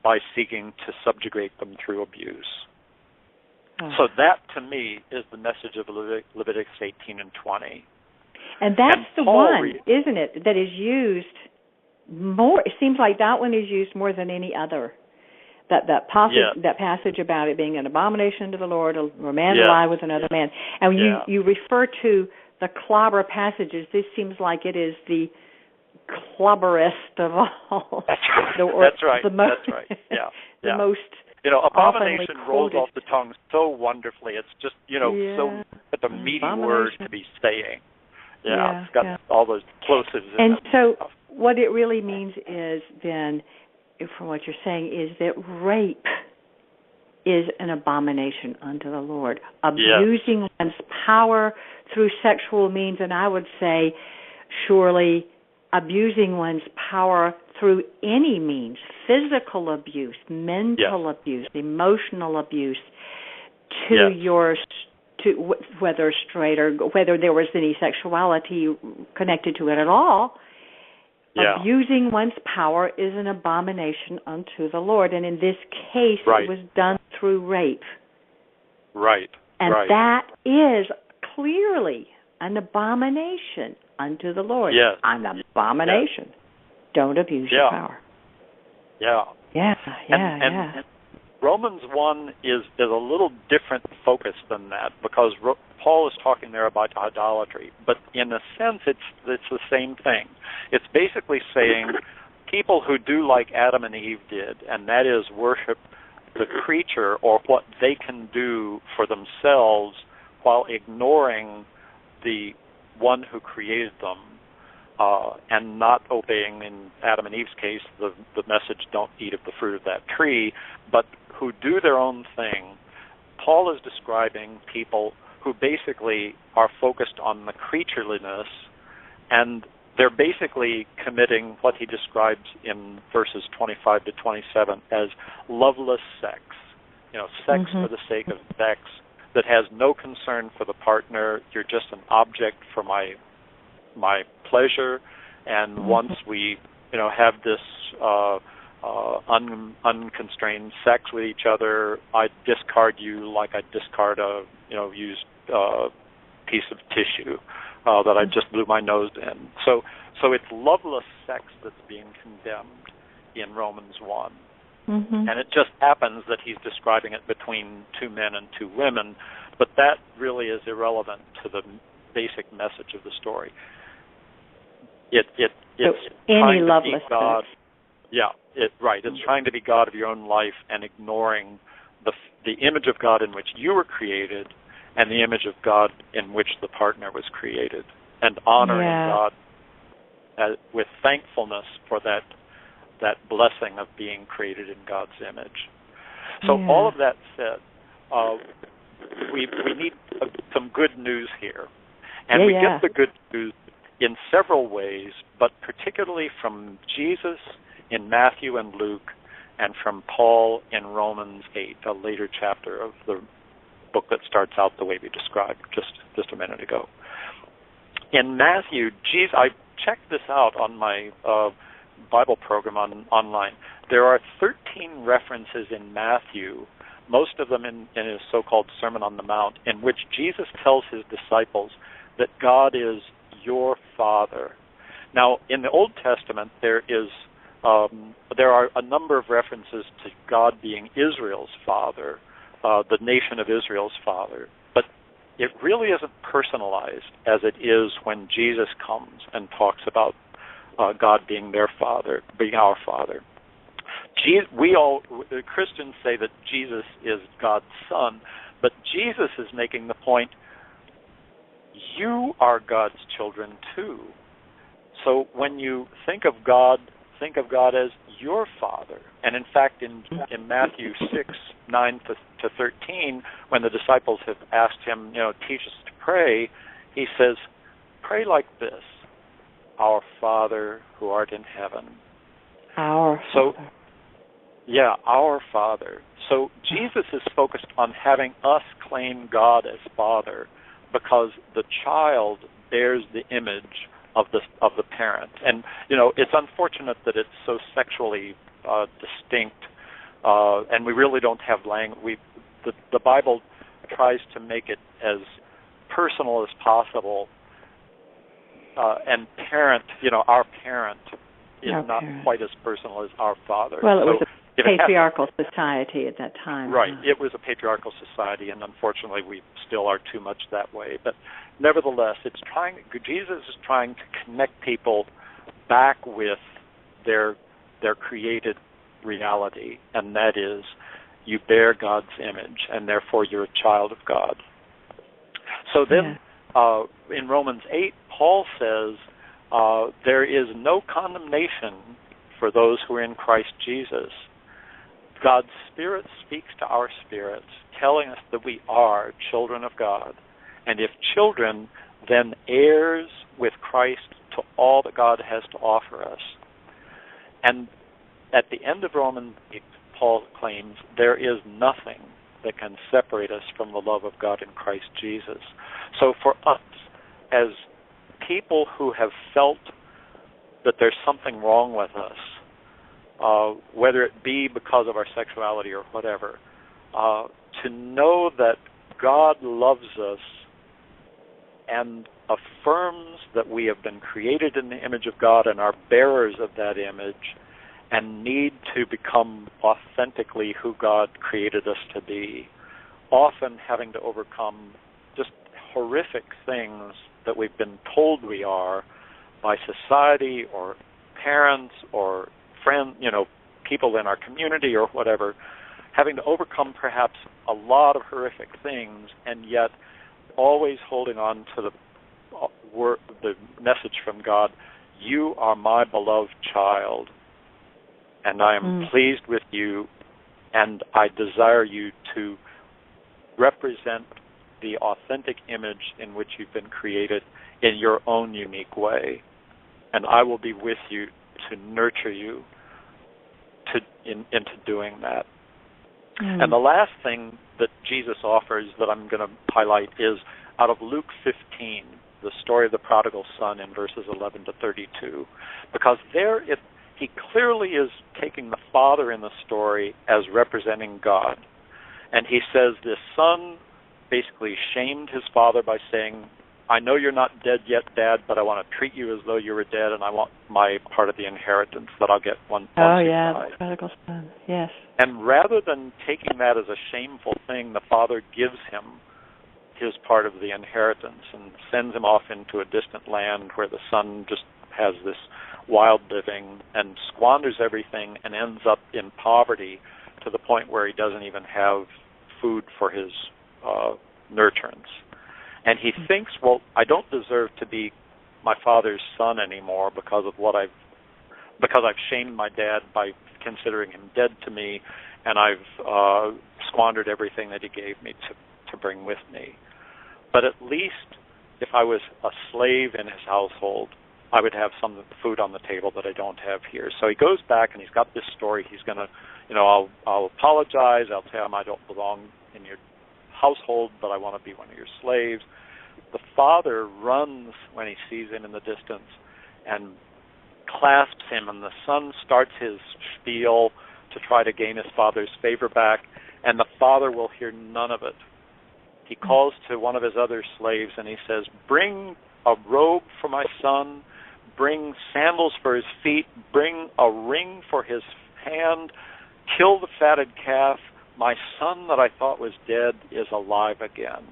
by seeking to subjugate them through abuse. So that, to me, is the message of Leviticus 18 and 20. And that's the one, isn't it, that is used more. It seems like that one is used more than any other. That passage about it being an abomination to the Lord, a man lie with another man. And you refer to the clobber passages. This seems like it is the clobberest of all. That's right. The most, That's right. Yeah. The most. Abomination rolls off the tongue so wonderfully. It's just, so it's a meaty word to be saying. It's got all those plosives in it. And so what it really means is then, from what you're saying, is that rape is an abomination unto the Lord. Abusing one's power through sexual means, and I would say surely abusing one's power through any means, physical abuse, mental abuse, emotional abuse, to whether straight or whether there was any sexuality connected to it at all. Abusing one's power is an abomination unto the Lord. And in this case, it was done through rape. Right. And that is clearly an abomination unto the Lord. Yes. An abomination. Yes. Don't abuse your power. And Romans 1 is a little different focus than that, because Paul is talking there about idolatry, but in a sense it's the same thing. It's basically saying people who do like Adam and Eve did, and that is worship the creature or what they can do for themselves while ignoring the one who created them, and not obeying, in Adam and Eve's case, the message, don't eat of the fruit of that tree, but who do their own thing. Paul is describing people who basically are focused on the creatureliness, and they're basically committing what he describes in verses 25 to 27 as loveless sex. Sex for the sake of sex that has no concern for the partner. You're just an object for my pleasure, and once we have this unconstrained sex with each other, I discard you like I discard a used piece of tissue that I just blew my nose in. So it's loveless sex that's being condemned in Romans 1. And it just happens that he's describing it between two men and two women, but that really is irrelevant to the basic message of the story. It's any trying to be loveless God. sex. Yeah, right. It's trying to be God of your own life and ignoring the image of God in which you were created and the image of God in which the partner was created, and honoring God with thankfulness for that blessing of being created in God's image. So all of that said, we need some good news here. And we get the good news in several ways, but particularly from Jesus in Matthew and Luke, and from Paul in Romans 8, a later chapter of the book that starts out the way we described just a minute ago. In Matthew, I checked this out on my Bible program online. There are 13 references in Matthew, most of them in his so-called Sermon on the Mount, in which Jesus tells his disciples that God is your Father. Now, in the Old Testament, there are a number of references to God being Israel's Father, the nation of Israel's Father, but it really isn't personalized as it is when Jesus comes and talks about God being their Father, being our Father. Christians say that Jesus is God's Son, but Jesus is making the point, you are God's children too. So when you think of God as your Father. And in fact, in Matthew 6:9 to 13, when the disciples have asked him, teach us to pray, he says, pray like this, our Father who art in heaven. Our Father. Our Father. So Jesus is focused on having us claim God as Father because the child bears the image of the parent. And, it's unfortunate that it's so sexually distinct, and we really don't have language. The Bible tries to make it as personal as possible, and parent, our parent is not quite as personal as our Father. Well, it was a patriarchal society at that time. Right. It was a patriarchal society, and unfortunately we still are too much that way. But nevertheless, Jesus is trying to connect people back with their created reality, and that is you bear God's image, and therefore you're a child of God. So then in Romans 8, Paul says there is no condemnation for those who are in Christ Jesus. God's Spirit speaks to our spirits, telling us that we are children of God. And if children, then heirs with Christ to all that God has to offer us. And at the end of Romans 8, Paul claims there is nothing that can separate us from the love of God in Christ Jesus. So for us, as people who have felt that there's something wrong with us, whether it be because of our sexuality or whatever, to know that God loves us and affirms that we have been created in the image of God and are bearers of that image and need to become authentically who God created us to be, often having to overcome just horrific things that we've been told we are by society or parents or friends, people in our community or whatever, having to overcome perhaps a lot of horrific things, and yet always holding on to the message from God, you are my beloved child, and I am pleased with you, and I desire you to represent the authentic image in which you've been created in your own unique way. And I will be with you to nurture you into doing that. And the last thing that Jesus offers that I'm going to highlight is out of Luke 15, the story of the prodigal son in verses 11 to 32, because there he clearly is taking the father in the story as representing God. And he says this son basically shamed his father by saying I know you're not dead yet, Dad, but I want to treat you as though you were dead, and I want my part of the inheritance that I'll get once you die. The prodigal son, yes. And rather than taking that as a shameful thing, the father gives him his part of the inheritance and sends him off into a distant land where the son just has this wild living and squanders everything and ends up in poverty to the point where he doesn't even have food for his nurturance. And he thinks, well, I don't deserve to be my father's son anymore because I've shamed my dad by considering him dead to me, and I've squandered everything that he gave me to bring with me. But at least if I was a slave in his household, I would have some food on the table that I don't have here. So he goes back and he's got this story. He's going to, I'll apologize. I'll tell him I don't belong in your household, but I want to be one of your slaves. The father runs when he sees him in the distance and clasps him, and the son starts his spiel to try to gain his father's favor back, and the father will hear none of it. He calls to one of his other slaves and he says, bring a robe for my son, bring sandals for his feet, bring a ring for his hand, kill the fatted calf. My son that I thought was dead is alive again.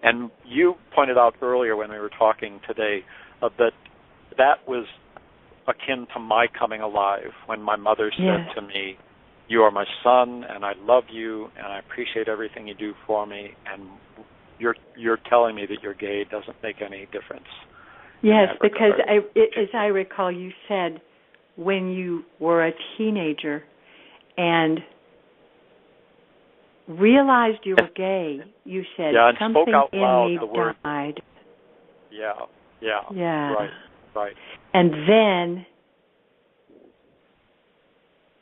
And you pointed out earlier when we were talking today that was akin to my coming alive when my mother said to me, you are my son, and I love you, and I appreciate everything you do for me, and you're telling me that you're gay doesn't make any difference. Yes, because as I recall, you said when you were a teenager and realized you were gay, you said something spoke out loud in me the word died. Yeah. Right. And then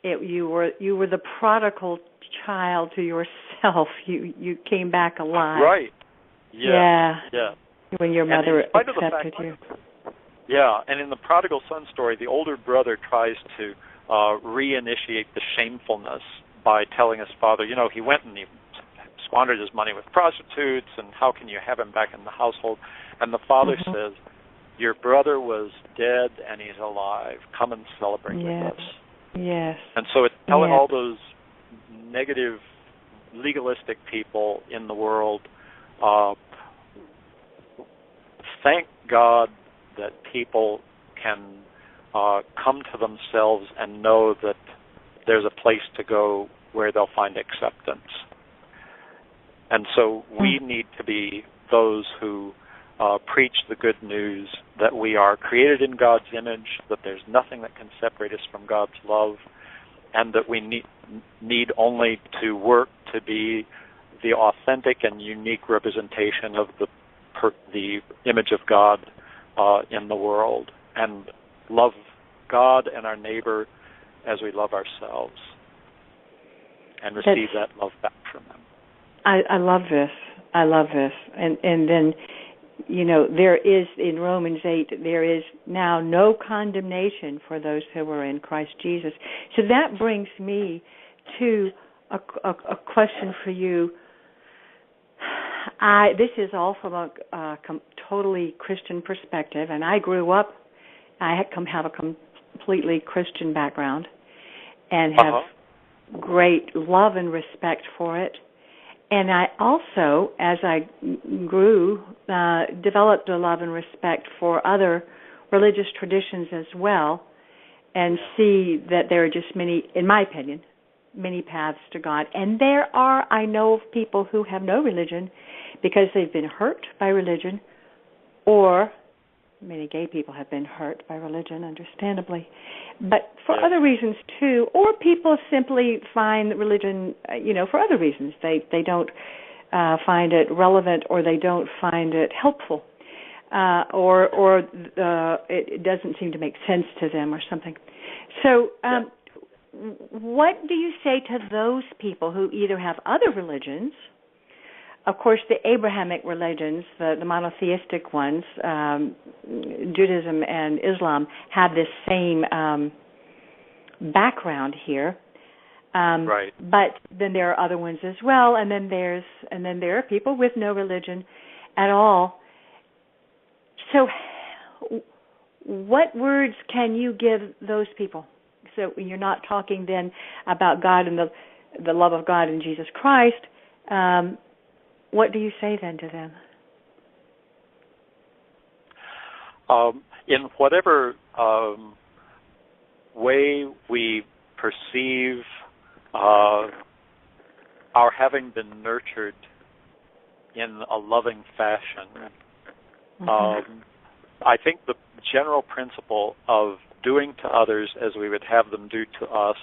you were the prodigal child to yourself. You came back alive. Right. Yeah. When your mother accepted you. Yeah, and in the prodigal son story, the older brother tries to reinitiate the shamefulness by telling his father, he went and he squandered his money with prostitutes, and how can you have him back in the household? And the father says, your brother was dead and he's alive. Come and celebrate with us. Yes. And so it's telling all those negative, legalistic people in the world, thank God that people can come to themselves and know that there's a place to go where they'll find acceptance. And so we need to be those who preach the good news that we are created in God's image, that there's nothing that can separate us from God's love, and that we need only to work to be the authentic and unique representation of the image of God in the world, and love God and our neighbor as we love ourselves, and receive that love back from them. I love this. And then, there is, in Romans 8, there is now no condemnation for those who are in Christ Jesus. So that brings me to a question for you. This is all from a totally Christian perspective, and I grew up, I have a completely Christian background and have great love and respect for it. And I also, as I grew, developed a love and respect for other religious traditions as well, and see that there are just many, in my opinion, many paths to God. And I know of people who have no religion because they've been hurt by religion, or many gay people have been hurt by religion, understandably, but for other reasons too, or people simply find religion, for other reasons. They don't find it relevant, or they don't find it helpful, or it doesn't seem to make sense to them or something. So what do you say to those people who either have other religions? Of course, the Abrahamic religions, the monotheistic ones, Judaism and Islam, have this same background here. Right. But then there are other ones as well, and then there are people with no religion at all. So, what words can you give those people? So you're not talking then about God and the love of God in Jesus Christ. What do you say then to them? In whatever way we perceive our having been nurtured in a loving fashion, I think the general principle of doing to others as we would have them do to us,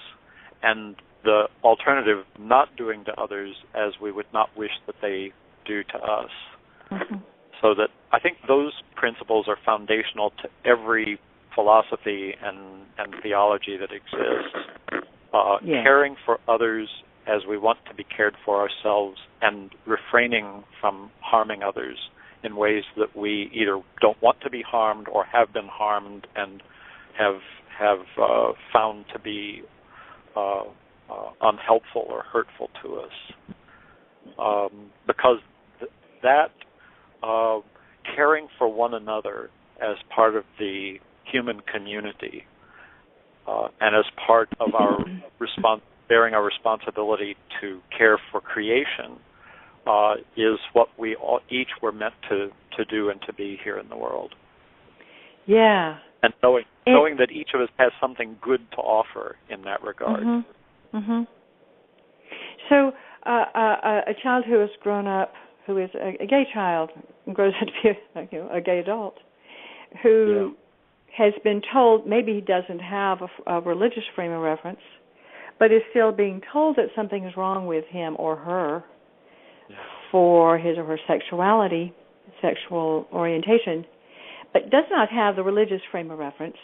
and the alternative, not doing to others as we would not wish that they do to us. So that I think those principles are foundational to every philosophy and theology that exists. Caring for others as we want to be cared for ourselves, and refraining from harming others in ways that we either don't want to be harmed or have been harmed and have found to be unhelpful or hurtful to us. Because that caring for one another as part of the human community and as part of our bearing our responsibility to care for creation is what we each were meant to do and to be here in the world. Yeah. And knowing that each of us has something good to offer in that regard. So a child who has grown up, who is a gay child, and grows up to be a gay adult, who has been told maybe he doesn't have a religious frame of reference, but is still being told that something is wrong with him or her for his or her sexuality, sexual orientation, but does not have the religious frame of reference,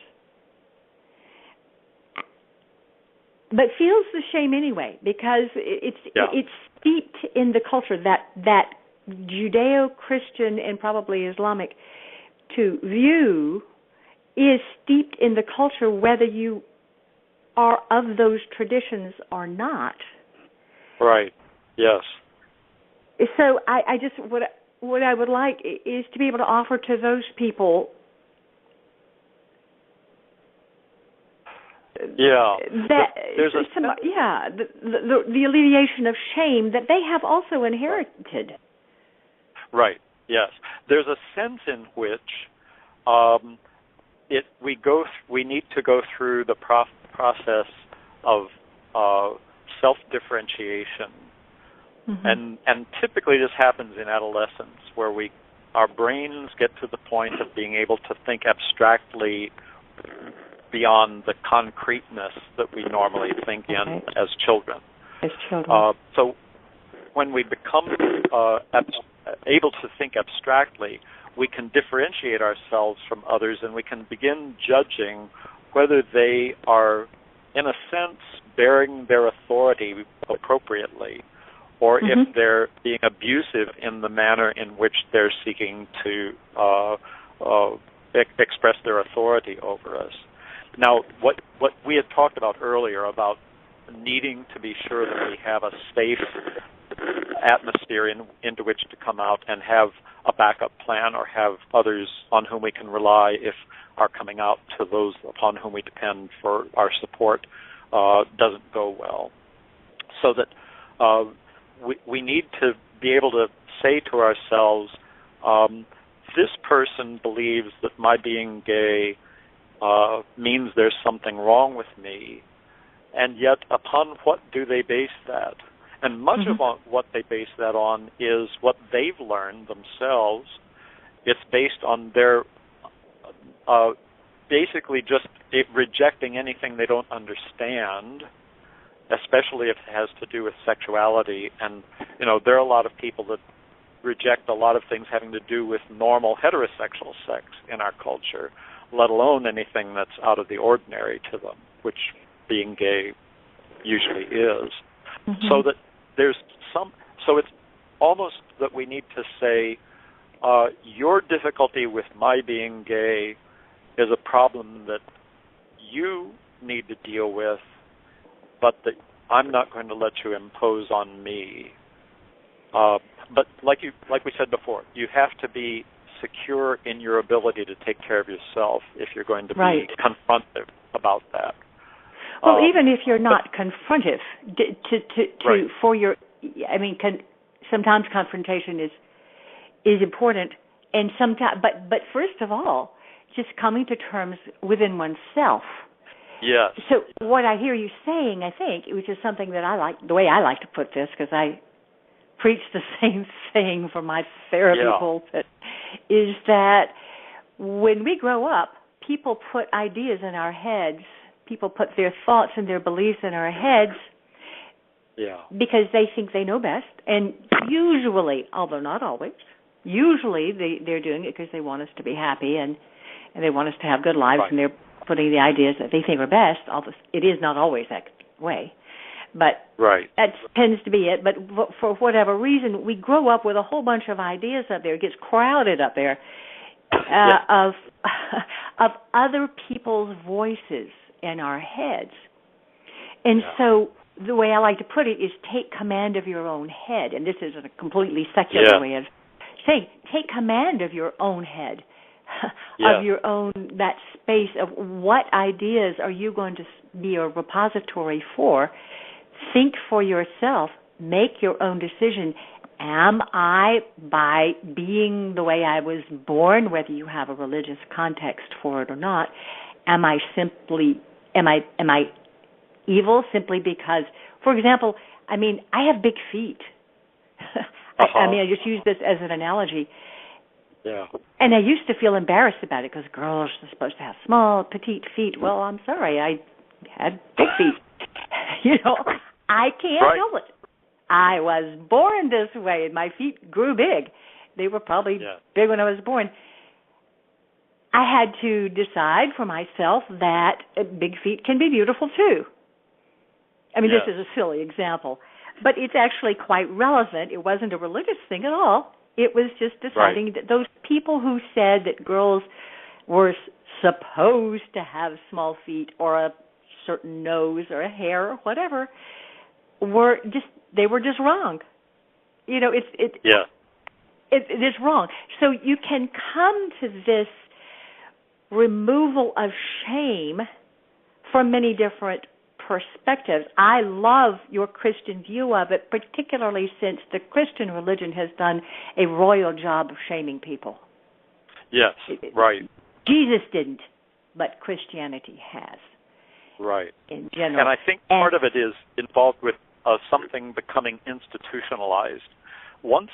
but feels the shame anyway because it's steeped in the culture that Judeo-Christian and probably Islamic to view is steeped in the culture whether you are of those traditions or not. Right. Yes. So I just what I would like is to be able to offer to those people that the alleviation of shame that they have also inherited. Right. Yes. There's a sense in which we need to go through the process of self-differentiation, and typically this happens in adolescence, where our brains get to the point of being able to think abstractly beyond the concreteness that we normally think in as children. So when we become able to think abstractly, we can differentiate ourselves from others, and we can begin judging whether they are, in a sense, bearing their authority appropriately, or if they're being abusive in the manner in which they're seeking to express their authority over us. Now, what we had talked about earlier about needing to be sure that we have a safe atmosphere into which to come out and have a backup plan, or have others on whom we can rely if our coming out to those upon whom we depend for our support doesn't go well. So that we need to be able to say to ourselves, this person believes that my being gay means there's something wrong with me, and yet upon what do they base that? And much of what they base that on is what they've learned themselves. It's based on their basically just rejecting anything they don't understand, especially if it has to do with sexuality. And, there are a lot of people that reject a lot of things having to do with normal heterosexual sex in our culture, let alone anything that's out of the ordinary to them, which being gay usually is. So that so it's almost that we need to say, your difficulty with my being gay is a problem that you need to deal with, but that I'm not going to let you impose on me. But like we said before, you have to be secure in your ability to take care of yourself if you're going to right. be confrontive about that. Well, even if you're not confrontive, right. for your, I mean, sometimes confrontation is important, and sometimes, but first of all, just coming to terms within oneself. Yes. So what I hear you saying, I think, which is something that I like, the way I like to put this, because I preach the same thing for my therapy pulpit, is that when we grow up, people put ideas in our heads. People put their thoughts and their beliefs in our heads because they think they know best. And usually, although not always, usually they're doing it because they want us to be happy and they want us to have good lives, and they're putting the ideas that they think are best. Although it is not always that way. But that tends to be it. But for whatever reason, we grow up with a whole bunch of ideas up there. It gets crowded up there of other people's voices in our heads. And so the way I like to put it is take command of your own head. And this is a completely secular way of saying, take command of your own head, of your own, that space of what ideas are you going to be a repository for. Think for yourself. Make your own decision. Am I, by being the way I was born, whether you have a religious context for it or not, am I evil simply because, for example, I mean, I have big feet. I mean, I just use this as an analogy. Yeah. And I used to feel embarrassed about it because girls are supposed to have small, petite feet. Well, I'm sorry, I had big feet. You know, I can't help it. I was born this way, and my feet grew big. They were probably big when I was born. I had to decide for myself that big feet can be beautiful too. I mean, this is a silly example, but it's actually quite relevant. It wasn't a religious thing at all. It was just deciding that those people who said that girls were supposed to have small feet or a certain nose or a hair or whatever were just wrong. You know, it's wrong. So you can come to this removal of shame from many different perspectives. I love your Christian view of it, particularly since the Christian religion has done a royal job of shaming people. Yes, Jesus didn't, but Christianity has. Right. In general. And I think part of it is involved with something becoming institutionalized. Once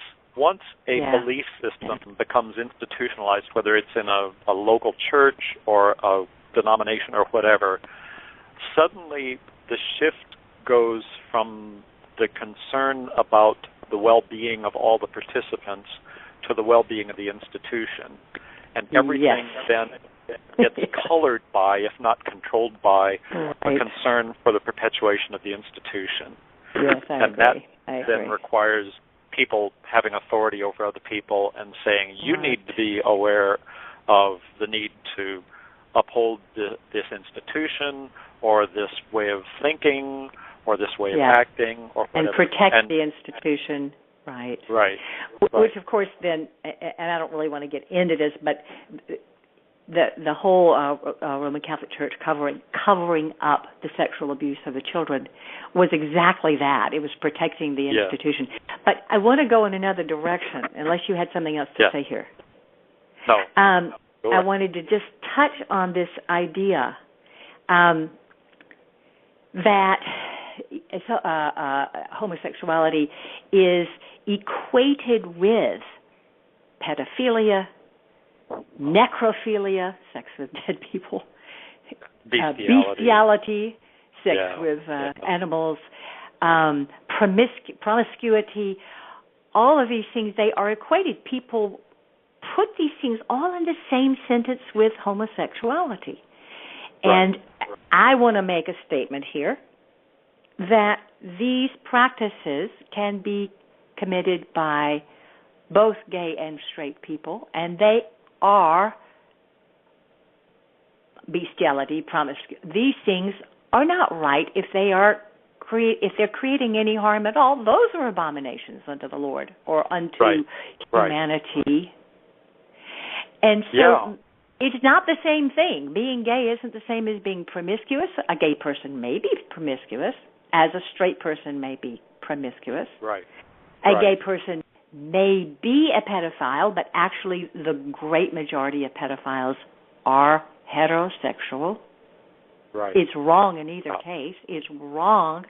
a belief system becomes institutionalized, whether it's in a local church or a denomination or whatever, suddenly the shift goes from the concern about the well-being of all the participants to the well-being of the institution. And everything then gets colored by, if not controlled by, a concern for the perpetuation of the institution. Yes, I agree. That then requires people having authority over other people and saying, you need to be aware of the need to uphold this institution or this way of thinking or this way of acting or whatever. And protect the institution. Right. Which, of course, then, and I don't really want to get into this, but the whole Roman Catholic Church covering up the sexual abuse of the children was exactly that. It was protecting the institution. But I want to go in another direction, unless you had something else to say here. No. I wanted to just touch on this idea that homosexuality is equated with pedophilia, necrophilia, sex with dead people, bestiality, sex with animals, promiscuity, all of these things, they are equated. People put these things all in the same sentence with homosexuality. And I want to make a statement here that these practices can be committed by both gay and straight people, and they are bestiality, promiscuity. These things are not right if they're creating any harm at all. Those are abominations unto the Lord or unto humanity. And so it's not the same thing. Being gay isn't the same as being promiscuous. A gay person may be promiscuous, as a straight person may be promiscuous. Right. A gay person may be a pedophile, but actually the great majority of pedophiles are heterosexual. Right. It's wrong in either case. It's wrong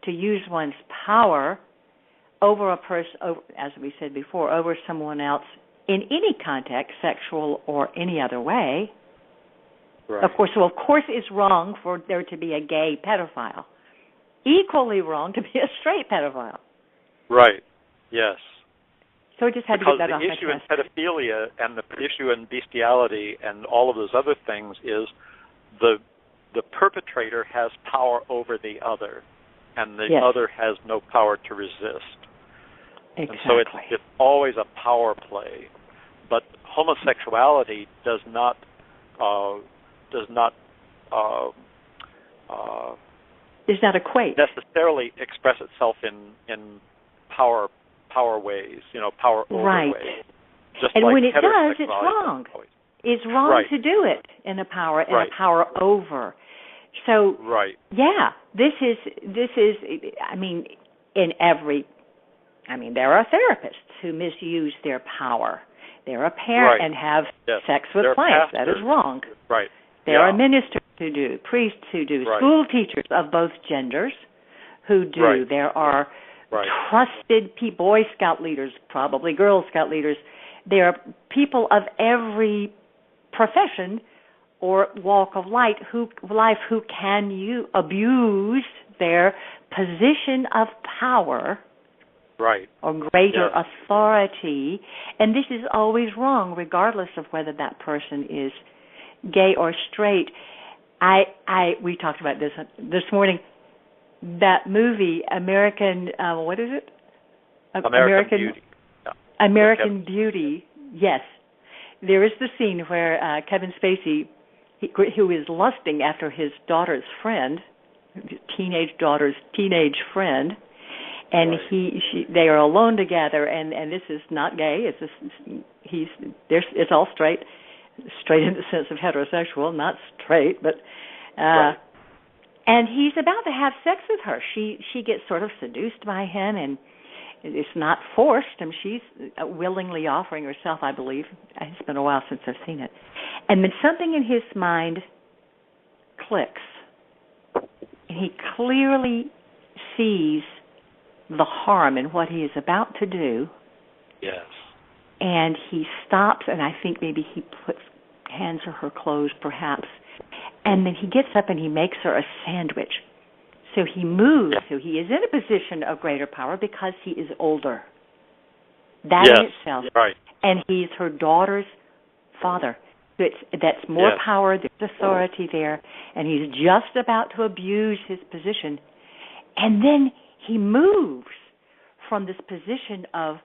to use one's power over a person, as we said before, over someone else in any context, sexual or any other way. Right. Of course, it's wrong for there to be a gay pedophile. Equally wrong to be a straight pedophile. Right. Yes. So I just had because to get that off my chest. Because the issue in pedophilia and the issue in bestiality and all of those other things is the perpetrator has power over the other, and the other has no power to resist. Exactly. And so it's always a power play. But homosexuality does not equate necessarily express itself in power ways, power over ways. Just and like when it does, it's wrong. It's wrong to do it in a power over. So this is there are therapists who misuse their power. There are parents and have sex with clients. That is wrong. Right. There are ministers who do, priests who do, school teachers of both genders who do. Right. There are trusted Boy Scout leaders, probably Girl Scout leaders. There are people of every profession or walk of life who can abuse their position of power or greater authority, and this is always wrong regardless of whether that person is gay or straight. We talked about this morning. That movie, American, what is it? American Beauty. American Beauty. Yes, there is the scene where Kevin Spacey, who is lusting after his daughter's friend, teenage friend, and they are alone together, and this is not gay. It's all straight in the sense of heterosexual, not straight, but and he's about to have sex with her. She gets sort of seduced by him, and it's not forced. She's willingly offering herself, I believe. It's been a while since I've seen it. And then something in his mind clicks. And he clearly sees the harm in what he is about to do. Yes. And he stops, and I think maybe he hands her clothes, perhaps. And then he gets up and he makes her a sandwich. So he moves. So he is in a position of greater power because he is older. That in itself. Right. And he's her daughter's father. That's more power. There's authority there. And he's just about to abuse his position. And then he moves from this position of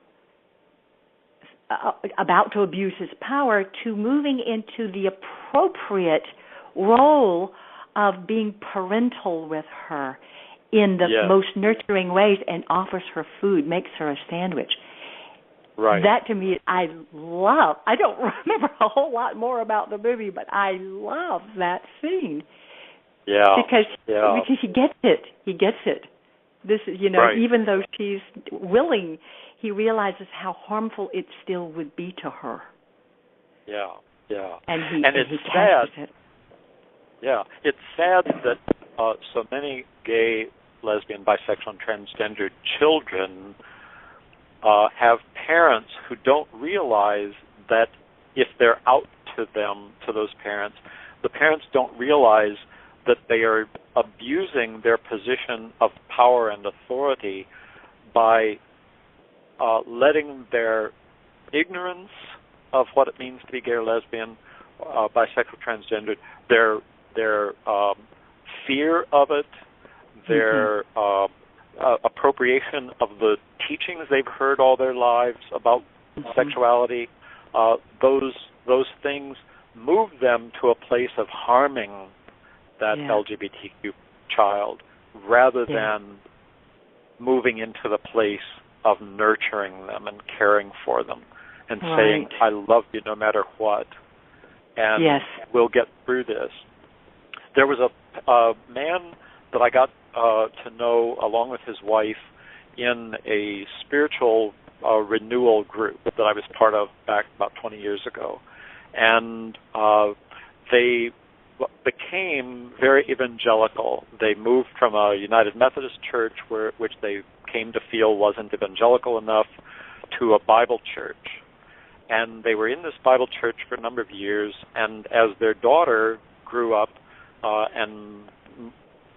about to abuse his power to moving into the appropriate role of being parental with her in the most nurturing ways, and offers her food, makes her a sandwich. Right. That to me, I love. I don't remember a whole lot more about the movie, but I love that scene. Yeah. Because he gets it. He gets it. This is, even though she's willing, he realizes how harmful it still would be to her. Yeah. Yeah. And it's sad. Yeah, it's sad that so many gay, lesbian, bisexual, and transgender children have parents who don't realize that if they're out to those parents, the parents don't realize that they are abusing their position of power and authority by letting their ignorance of what it means to be gay or lesbian, bisexual, transgender, their fear of it, their appropriation of the teachings they've heard all their lives about sexuality, those things move them to a place of harming that LGBTQ child rather than moving into the place of nurturing them and caring for them and saying, I love you no matter what, and we'll get through this. There was a man that I got to know along with his wife in a spiritual renewal group that I was part of back about 20 years ago. And they became very evangelical. They moved from a United Methodist church, which they came to feel wasn't evangelical enough, to a Bible church. And they were in this Bible church for a number of years, and as their daughter grew up and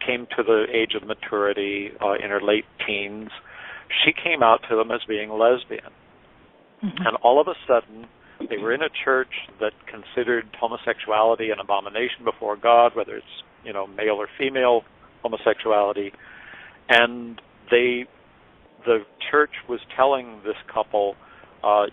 came to the age of maturity in her late teens, she came out to them as being lesbian. Mm-hmm. And all of a sudden, they were in a church that considered homosexuality an abomination before God, whether it's, male or female homosexuality. And the church was telling this couple,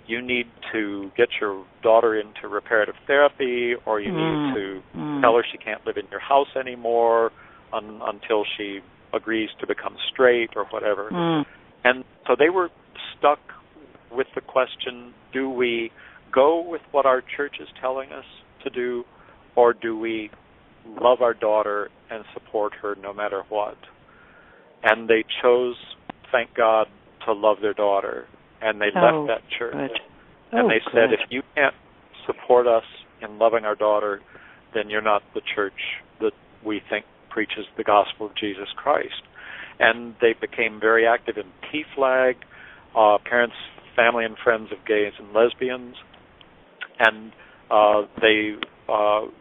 you need to get your daughter into reparative therapy, or you need to tell her she can't live in your house anymore until she agrees to become straight or whatever. And so they were stuck with the question, do we go with what our church is telling us to do, or do we love our daughter and support her no matter what? And they chose, thank God, to love their daughter, and they left that church. And they said, if you can't support us in loving our daughter, then you're not the church that we think preaches the gospel of Jesus Christ. And they became very active in PFLAG, Parents, Family, and Friends of Gays and Lesbians, and they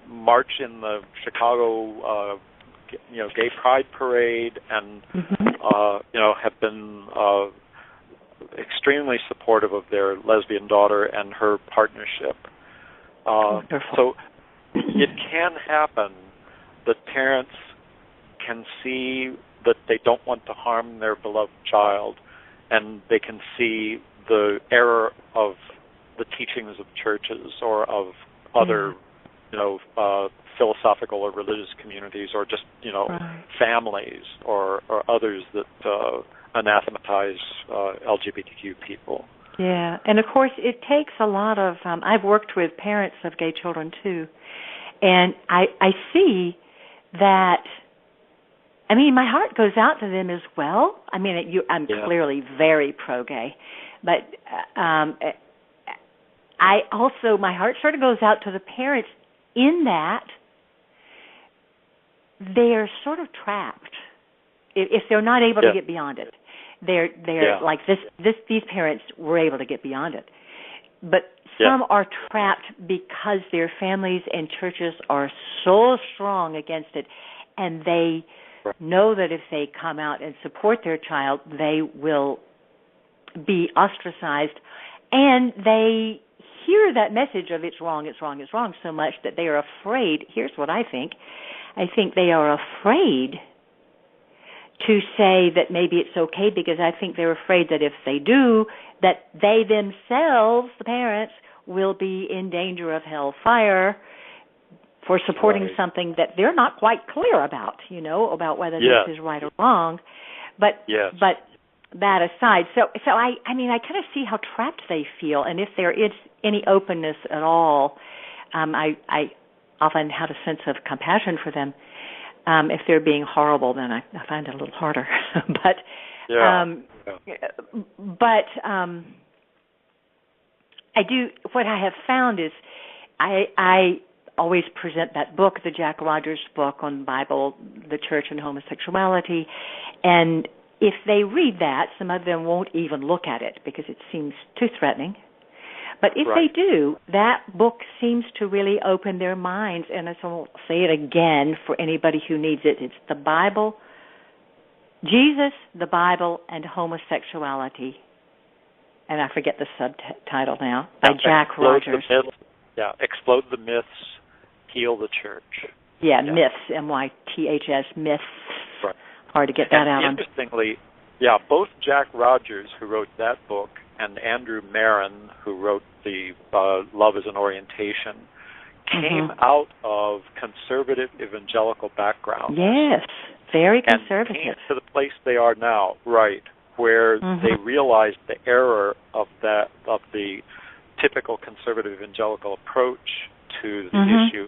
march in the Chicago, Gay Pride Parade, and have been extremely supportive of their lesbian daughter and her partnership. So it can happen that parents can see that they don't want to harm their beloved child, and they can see the error of the teachings of churches or of other, philosophical or religious communities, or just, families or others that anathematize LGBTQ people. Yeah, and of course it takes a lot of, I've worked with parents of gay children too, and I see that, my heart goes out to them as well. I'm clearly very pro-gay, but my heart sort of goes out to the parents in that they're sort of trapped if they're not able to get beyond it. They're like these parents were able to get beyond it, but some are trapped because their families and churches are so strong against it, and they know that if they come out and support their child, they will be ostracized, and they hear that message of it's wrong so much that they are afraid. Here's what I think they are afraid to say that maybe it's okay, because I think they're afraid that if they do, that they themselves, the parents, will be in danger of hellfire for supporting something that they're not quite clear about, about whether this is right or wrong. But that aside, so I kind of see how trapped they feel, and if there is any openness at all, I often have a sense of compassion for them. If they're being horrible, then I find it a little harder. I do. What I have found is, I always present that book, the Jack Rogers book on the Bible, the church, and homosexuality, and if they read that, some of them won't even look at it because it seems too threatening. But if they do, that book seems to really open their minds, and I'll say it again for anybody who needs it. It's the Bible, Jesus, the Bible, and homosexuality. And I forget the subtitle now, by Jack Rogers. Explode the Myths, Heal the Church. Myths, M-Y-T-H-S, myths. Right. Hard to get that out. Interestingly, both Jack Rogers, who wrote that book, and Andrew Marin, who wrote the Love as an Orientation, came out of conservative evangelical backgrounds. Yes, very conservative. And came to the place they are now, where they realized the error of the typical conservative evangelical approach to the issue.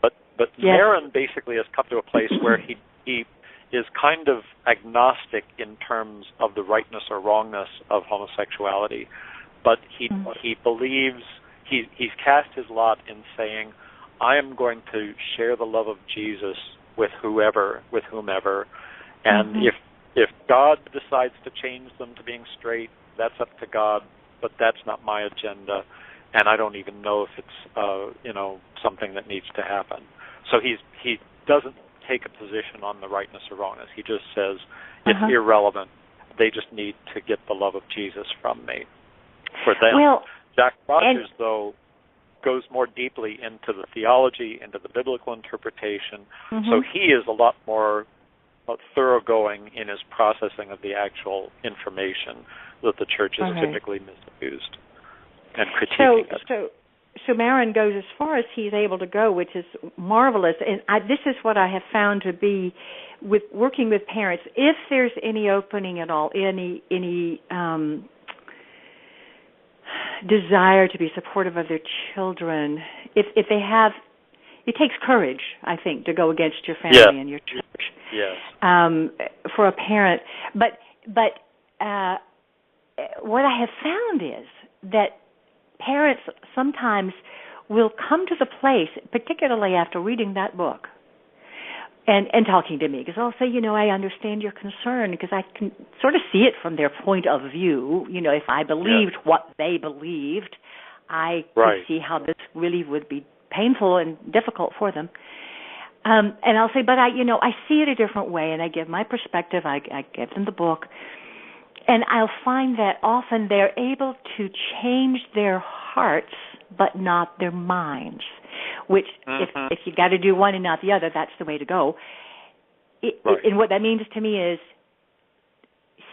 But Marin basically has come to a place where he is kind of agnostic in terms of the rightness or wrongness of homosexuality, but he believes he's cast his lot in saying, I am going to share the love of Jesus with whomever, and if God decides to change them to being straight, that's up to God, but that's not my agenda, and I don't even know if it's something that needs to happen. So he doesn't take a position on the rightness or wrongness. He just says it's irrelevant. They just need to get the love of Jesus from me. For them, Jack Rogers, though, goes more deeply into the theology, into the biblical interpretation. So he is a lot more thoroughgoing in his processing of the actual information that the church is typically misused and critiquing it. So Marin goes as far as he's able to go, which is marvelous. And this is what I have found to be with working with parents. If there's any opening at all, any desire to be supportive of their children, if they have, it takes courage, I think, to go against your family and your church. Yes. For a parent, but what I have found is that parents sometimes will come to the place, particularly after reading that book and talking to me, because I'll say, I understand your concern, because I can sort of see it from their point of view. If I believed what they believed, I could see how this really would be painful and difficult for them. And I'll say, but I see it a different way, and I give my perspective. I give them the book. And I'll find that often they're able to change their hearts, but not their minds, which if you got to do one and not the other, that's the way to go. And what that means to me is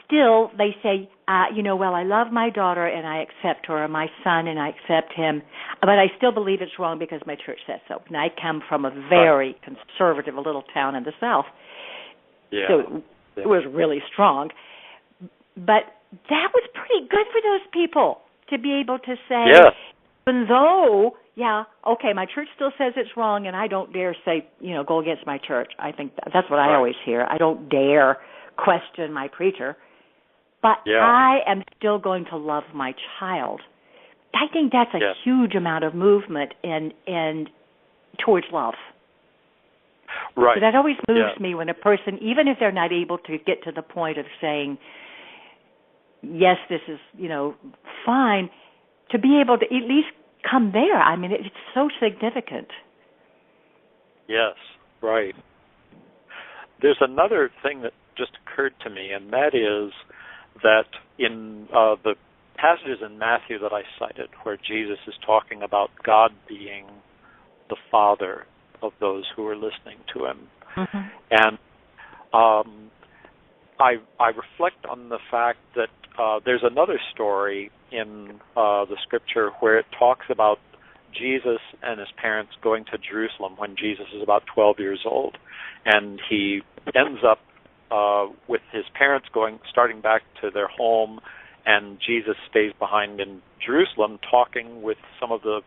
still they say, well, I love my daughter and I accept her, or my son and I accept him, but I still believe it's wrong because my church says so. And I come from a very conservative little town in the South, so it was really strong. But that was pretty good for those people to be able to say, even though, my church still says it's wrong, and I don't dare say, go against my church. I think that's what I always hear. I don't dare question my preacher, but I am still going to love my child. I think that's a huge amount of movement and towards love. Right. So that always moves me when a person, even if they're not able to get to the point of saying, yes, this is, fine, to be able to at least come there. I mean, it's so significant. Yes, right. There's another thing that just occurred to me, and that is that in the passages in Matthew that I cited, where Jesus is talking about God being the Father of those who are listening to him, and I reflect on the fact that there's another story in the Scripture where it talks about Jesus and his parents going to Jerusalem when Jesus is about 12 years old, and he ends up with his parents starting back to their home, and Jesus stays behind in Jerusalem talking with some of the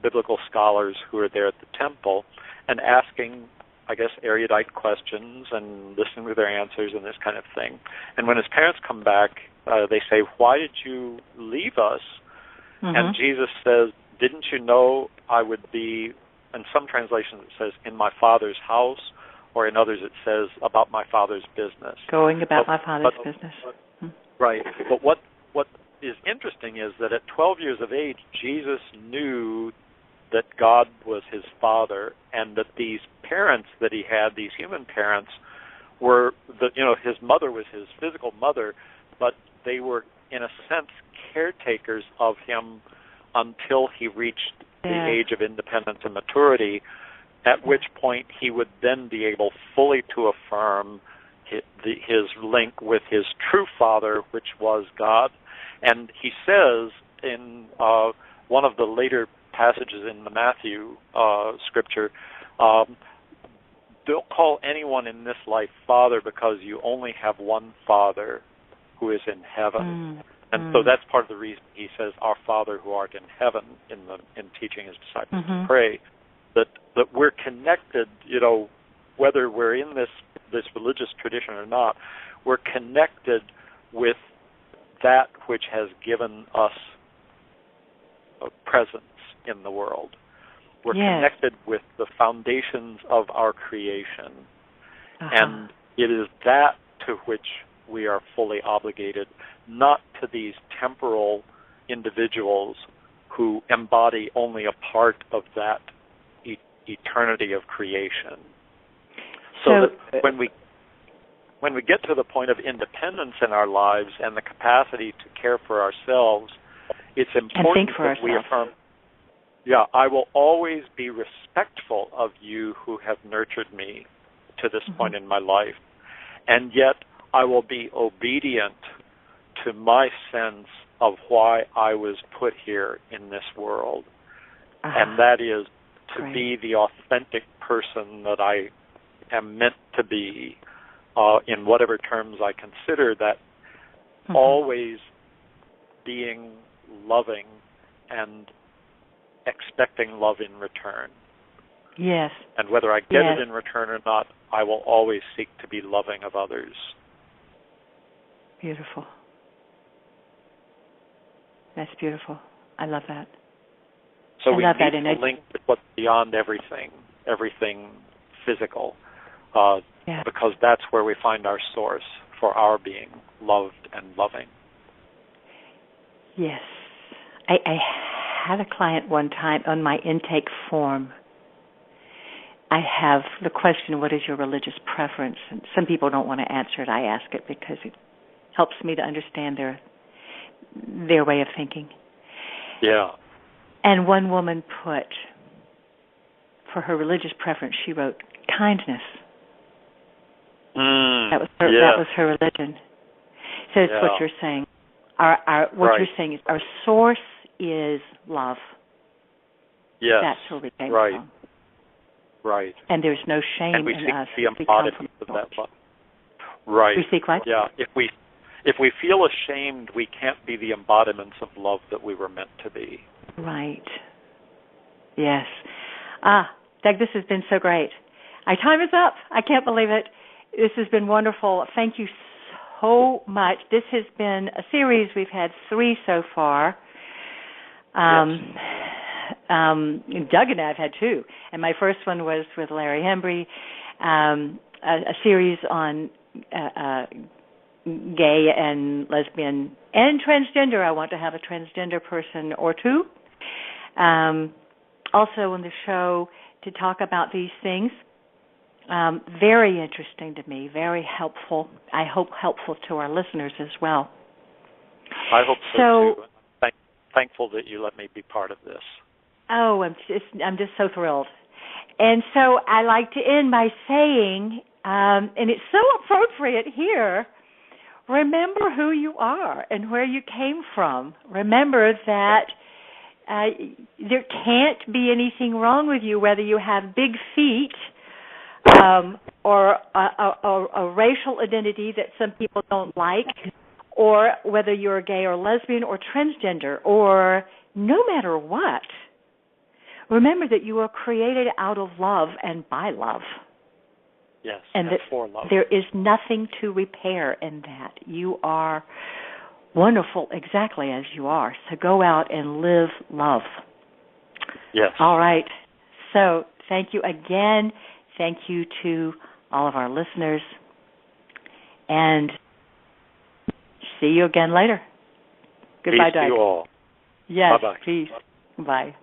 biblical scholars who are there at the temple and asking, I guess, erudite questions and listening to their answers and this kind of thing. And when his parents come back, they say, why did you leave us? And Jesus says, didn't you know I would be, in some translations it says, in my Father's house, or in others it says, about my Father's business. Going about my Father's business. Right. But what is interesting is that at 12 years of age, Jesus knew that God was his Father, and that these parents that he had, these human parents, were his mother was his physical mother, but they were in a sense caretakers of him until he reached the age of independence and maturity, at which point he would then be able fully to affirm his link with his true Father, which was God. And he says in one of the later passages in the Matthew Scripture, don't call anyone in this life Father, because you only have one Father who is in heaven. And so that's part of the reason he says, "Our Father who art in heaven," in teaching his disciples to pray, that we're connected, whether we're in this religious tradition or not, we're connected with that which has given us a presence in the world. We're connected with the foundations of our creation. And it is that to which we are fully obligated, not to these temporal individuals who embody only a part of that eternity of creation. So that when we get to the point of independence in our lives and the capacity to care for ourselves, it's important that we affirm, I will always be respectful of you who have nurtured me to this point in my life, and yet I will be obedient to my sense of why I was put here in this world, and that is to be the authentic person that I am meant to be, in whatever terms I consider that, always being loving and expecting love in return. Yes. And whether I get it in return or not, I will always seek to be loving of others. Beautiful. That's beautiful. I love that. So we need to link with what's beyond everything physical, because that's where we find our source for our being loved and loving. Yes. I had a client one time on my intake form. I have the question, what is your religious preference? And some people don't want to answer it. I ask it because it helps me to understand their way of thinking. Yeah. And one woman put, for her religious preference, she wrote kindness. That was her religion. So it's what you're saying. What you're saying is our source is love. Yes. That's where we came from. Right. And there's no shame and we in seek us. the embodiment of that love. Right. We seek what? Yeah. If we feel ashamed, we can't be the embodiments of love that we were meant to be. Right. Yes. Doug, this has been so great. Our time is up. I can't believe it. This has been wonderful. Thank you so much. This has been a series. We've had 3 so far. Doug and I have had 2. And my first one was with Larry Hembry, a series on gay and lesbian and transgender. I want to have a transgender person or 2. Also on the show to talk about these things. Very interesting to me, very helpful. I hope helpful to our listeners as well. I hope so too. I'm thankful that you let me be part of this. Oh, I'm just so thrilled. And so I like to end by saying, and it's so appropriate here, remember who you are and where you came from. Remember that there can't be anything wrong with you, whether you have big feet or a racial identity that some people don't like, or whether you're gay or lesbian or transgender, or no matter what. Remember that you are created out of love and by love. Yes, and that for love. There is nothing to repair in that. You are wonderful exactly as you are. So go out and live love. Yes. All right. So thank you again. Thank you to all of our listeners. And see you again later. Goodbye, Peace to you all. Yes, Bye-bye. peace. Bye.